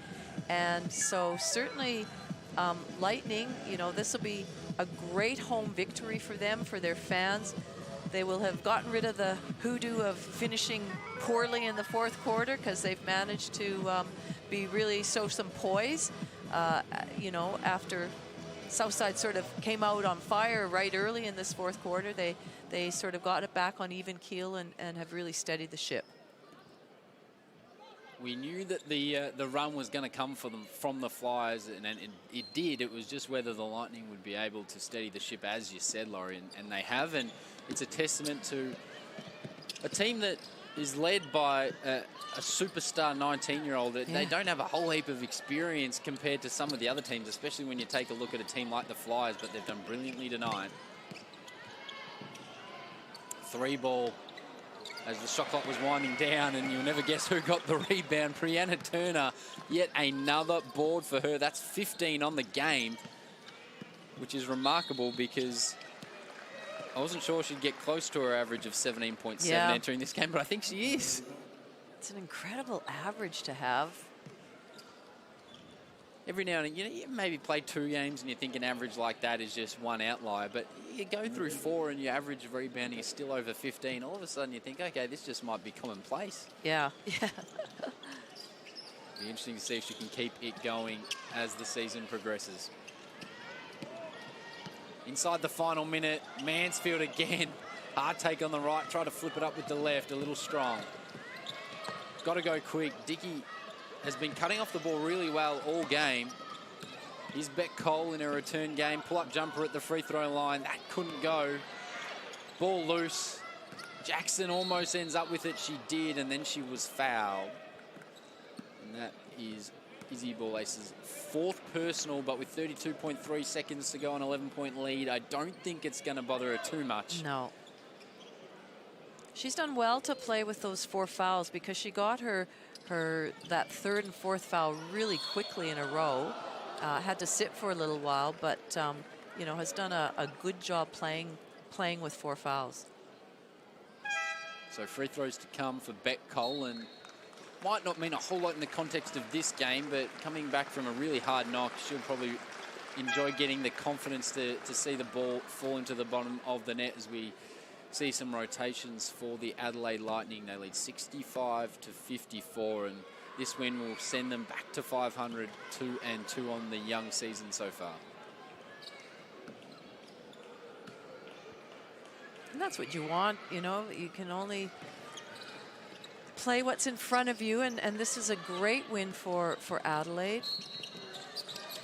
And so certainly Lightning, you know, this will be a great home victory for them, for their fans. They will have gotten rid of the hoodoo of finishing poorly in the fourth quarter because they've managed to show some poise, you know, after Southside sort of came out on fire right early in this fourth quarter. They sort of got it back on even keel and have really steadied the ship. We knew that the run was going to come for them from the Flyers, and it did. It was just whether the Lightning would be able to steady the ship, as you said, Laurie, and they have. And it's a testament to a team that is led by a superstar 19-year-old. They don't have a whole heap of experience compared to some of the other teams, especially when you take a look at a team like the Flyers, but they've done brilliantly tonight. 3-ball as the shot clock was winding down, and you'll never guess who got the rebound. Brianna Turner, yet another board for her. That's 15 on the game, which is remarkable because I wasn't sure she'd get close to her average of 17.7 entering this game, but I think she is. It's an incredible average to have. Every now and then, you know, you maybe play 2 games and you think an average like that is just one outlier, but you go through 4 and your average of rebounding is still over 15. All of a sudden you think, okay, this just might be commonplace. Yeah. Be interesting to see if she can keep it going as the season progresses. Inside the final minute, Mansfield again. Hard take on the right, try to flip it up with the left, a little strong. Got to go quick. Dickey has been cutting off the ball really well all game. Here's Beck Cole in her return game. Pull-up jumper at the free throw line. That couldn't go. Ball loose. Jackson almost ends up with it. She did, and then she was fouled. And that is Izzy Borlace's 4th personal, but with 32.3 seconds to go, an 11-point lead, I don't think it's going to bother her too much. No. She's done well to play with those 4 fouls because she got that 3rd and 4th foul really quickly in a row. Had to sit for a little while, but you know, has done a good job playing with 4 fouls. So free throws to come for Beck Cole, and might not mean a whole lot in the context of this game, but coming back from a really hard knock, she'll probably enjoy getting the confidence to see the ball fall into the bottom of the net as we see some rotations for the Adelaide Lightning. They lead 65-54, and this win will send them back to 500, 2-2 on the young season so far. And that's what you want, you know. You can only play what's in front of you, and this is a great win for Adelaide.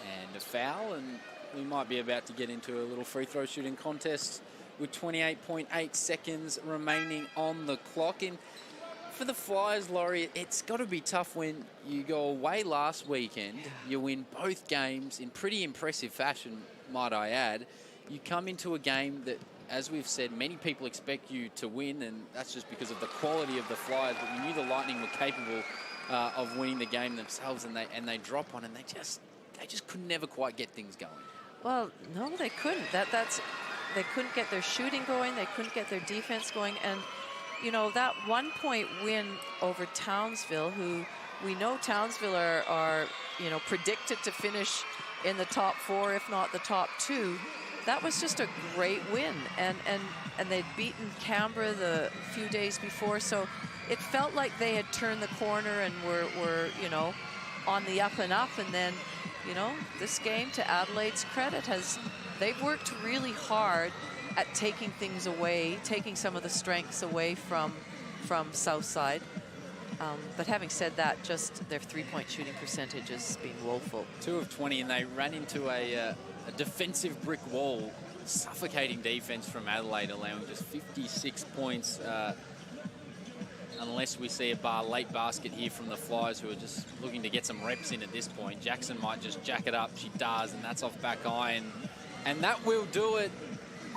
And a foul, and we might be about to get into a little free throw shooting contest with 28.8 seconds remaining on the clock. And for the Flyers, Laurie, it's got to be tough when you go away last weekend, you win both games in pretty impressive fashion, might I add. You come into a game that, as we've said, many people expect you to win, and that's just because of the quality of the Flyers, but we knew the Lightning were capable of winning the game themselves, and they drop one, and they just could never quite get things going. Well, no, they couldn't. They couldn't get their shooting going. They couldn't get their defense going. And, you know, that 1-point win over Townsville, who we know Townsville are you know, predicted to finish in the top 4, if not the top 2. That was just a great win. And they'd beaten Canberra the few days before. So it felt like they had turned the corner and were you know, on the up and up. And then, you know, this game, to Adelaide's credit, they've worked really hard at taking things away, taking some of the strengths away from Southside. But having said that, just their 3-point shooting percentage has been woeful. 2 of 20, and they ran into a defensive brick wall, suffocating defense from Adelaide, allowing just 56 points. Unless we see a late basket here from the Flyers, who are just looking to get some reps in at this point. Jackson might just jack it up. She does, and that's off back iron. And that will do it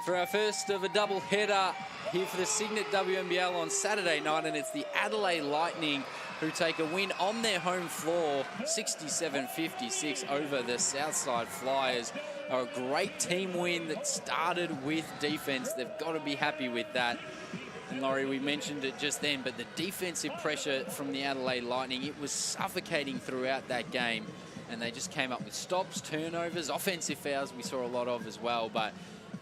for our first of a double header here for the Cygnett WNBL on Saturday night. And it's the Adelaide Lightning who take a win on their home floor, 67-56 over the Southside Flyers. a great team win that started with defense. They've got to be happy with that. And Laurie, we mentioned it just then, but the defensive pressure from the Adelaide Lightning, it was suffocating throughout that game. And they just came up with stops, turnovers, offensive fouls we saw a lot of as well. But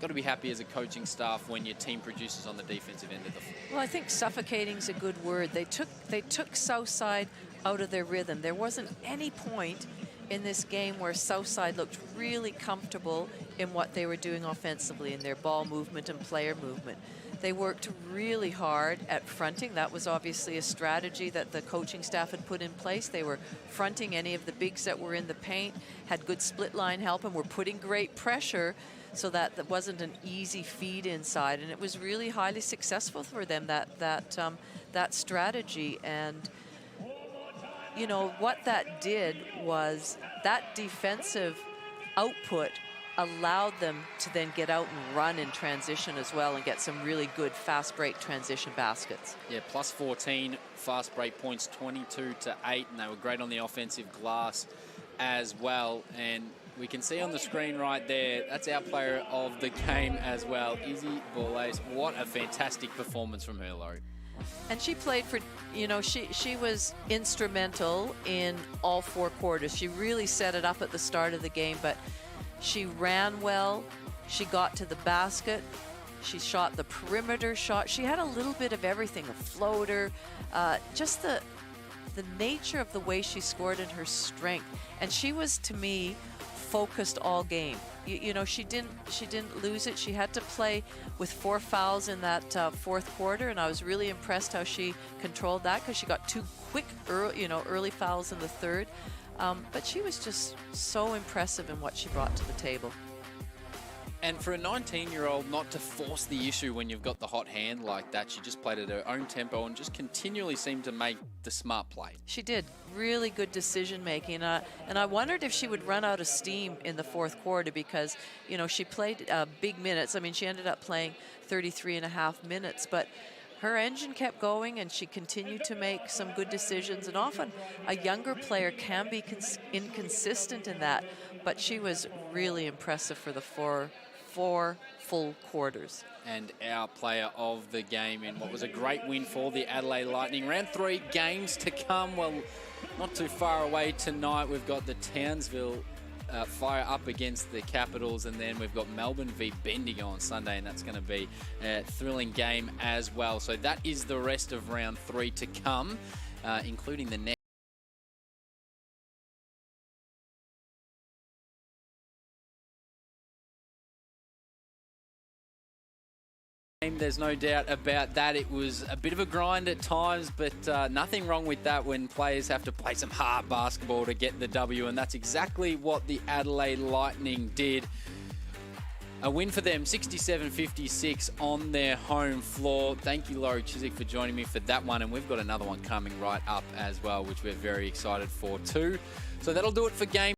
got to be happy as a coaching staff when your team produces on the defensive end of the floor. Well, I think suffocating is a good word. They took Southside out of their rhythm. There wasn't any point in this game where Southside looked really comfortable in what they were doing offensively, in their ball movement and player movement. They worked really hard at fronting. That was obviously a strategy that the coaching staff had put in place. They were fronting any of the bigs that were in the paint, had good split line help, and were putting great pressure so that wasn't an easy feed inside. And it was really highly successful for them, that strategy. And you know, what that did was that defensive output allowed them to then get out and run in transition as well and get some really good fast break transition baskets. Yeah, plus 14 fast break points, 22-8, and they were great on the offensive glass as well. And we can see on the screen right there, that's our player of the game as well, Izzy Borlase. What a fantastic performance from her, Laurie. And she played for, you know, she was instrumental in all 4 quarters. She really set it up at the start of the game, but she ran well, she got to the basket, she shot the perimeter shot. She had a little bit of everything, a floater, just the nature of the way she scored and her strength. And she was, to me, focused all game. You know, she didn't lose it. She had to play with 4 fouls in that 4th quarter, and I was really impressed how she controlled that because she got 2 quick early fouls in the 3rd. But she was just so impressive in what she brought to the table. And for a 19-year-old not to force the issue when you've got the hot hand like that, she just played at her own tempo and just continually seemed to make the smart play. She did. Really good decision-making. And I wondered if she would run out of steam in the 4th quarter because, you know, she played big minutes. I mean, she ended up playing 33.5 minutes, but her engine kept going and she continued to make some good decisions. And often a younger player can be inconsistent in that, but she was really impressive for the four full quarters. And our player of the game in what was a great win for the Adelaide Lightning. Round 3 games to come. Well, not too far away tonight. We've got the Townsville Fire up against the Capitals, and then we've got Melbourne v Bendigo on Sunday, and that's going to be a thrilling game as well. So that is the rest of round 3 to come, including the next. There's no doubt about that. It was a bit of a grind at times, but nothing wrong with that when players have to play some hard basketball to get the W, and that's exactly what the Adelaide Lightning did. A win for them, 67-56 on their home floor. Thank you, Laurie Chiswick, for joining me for that one, and we've got another one coming right up as well, which we're very excited for too. So that'll do it for game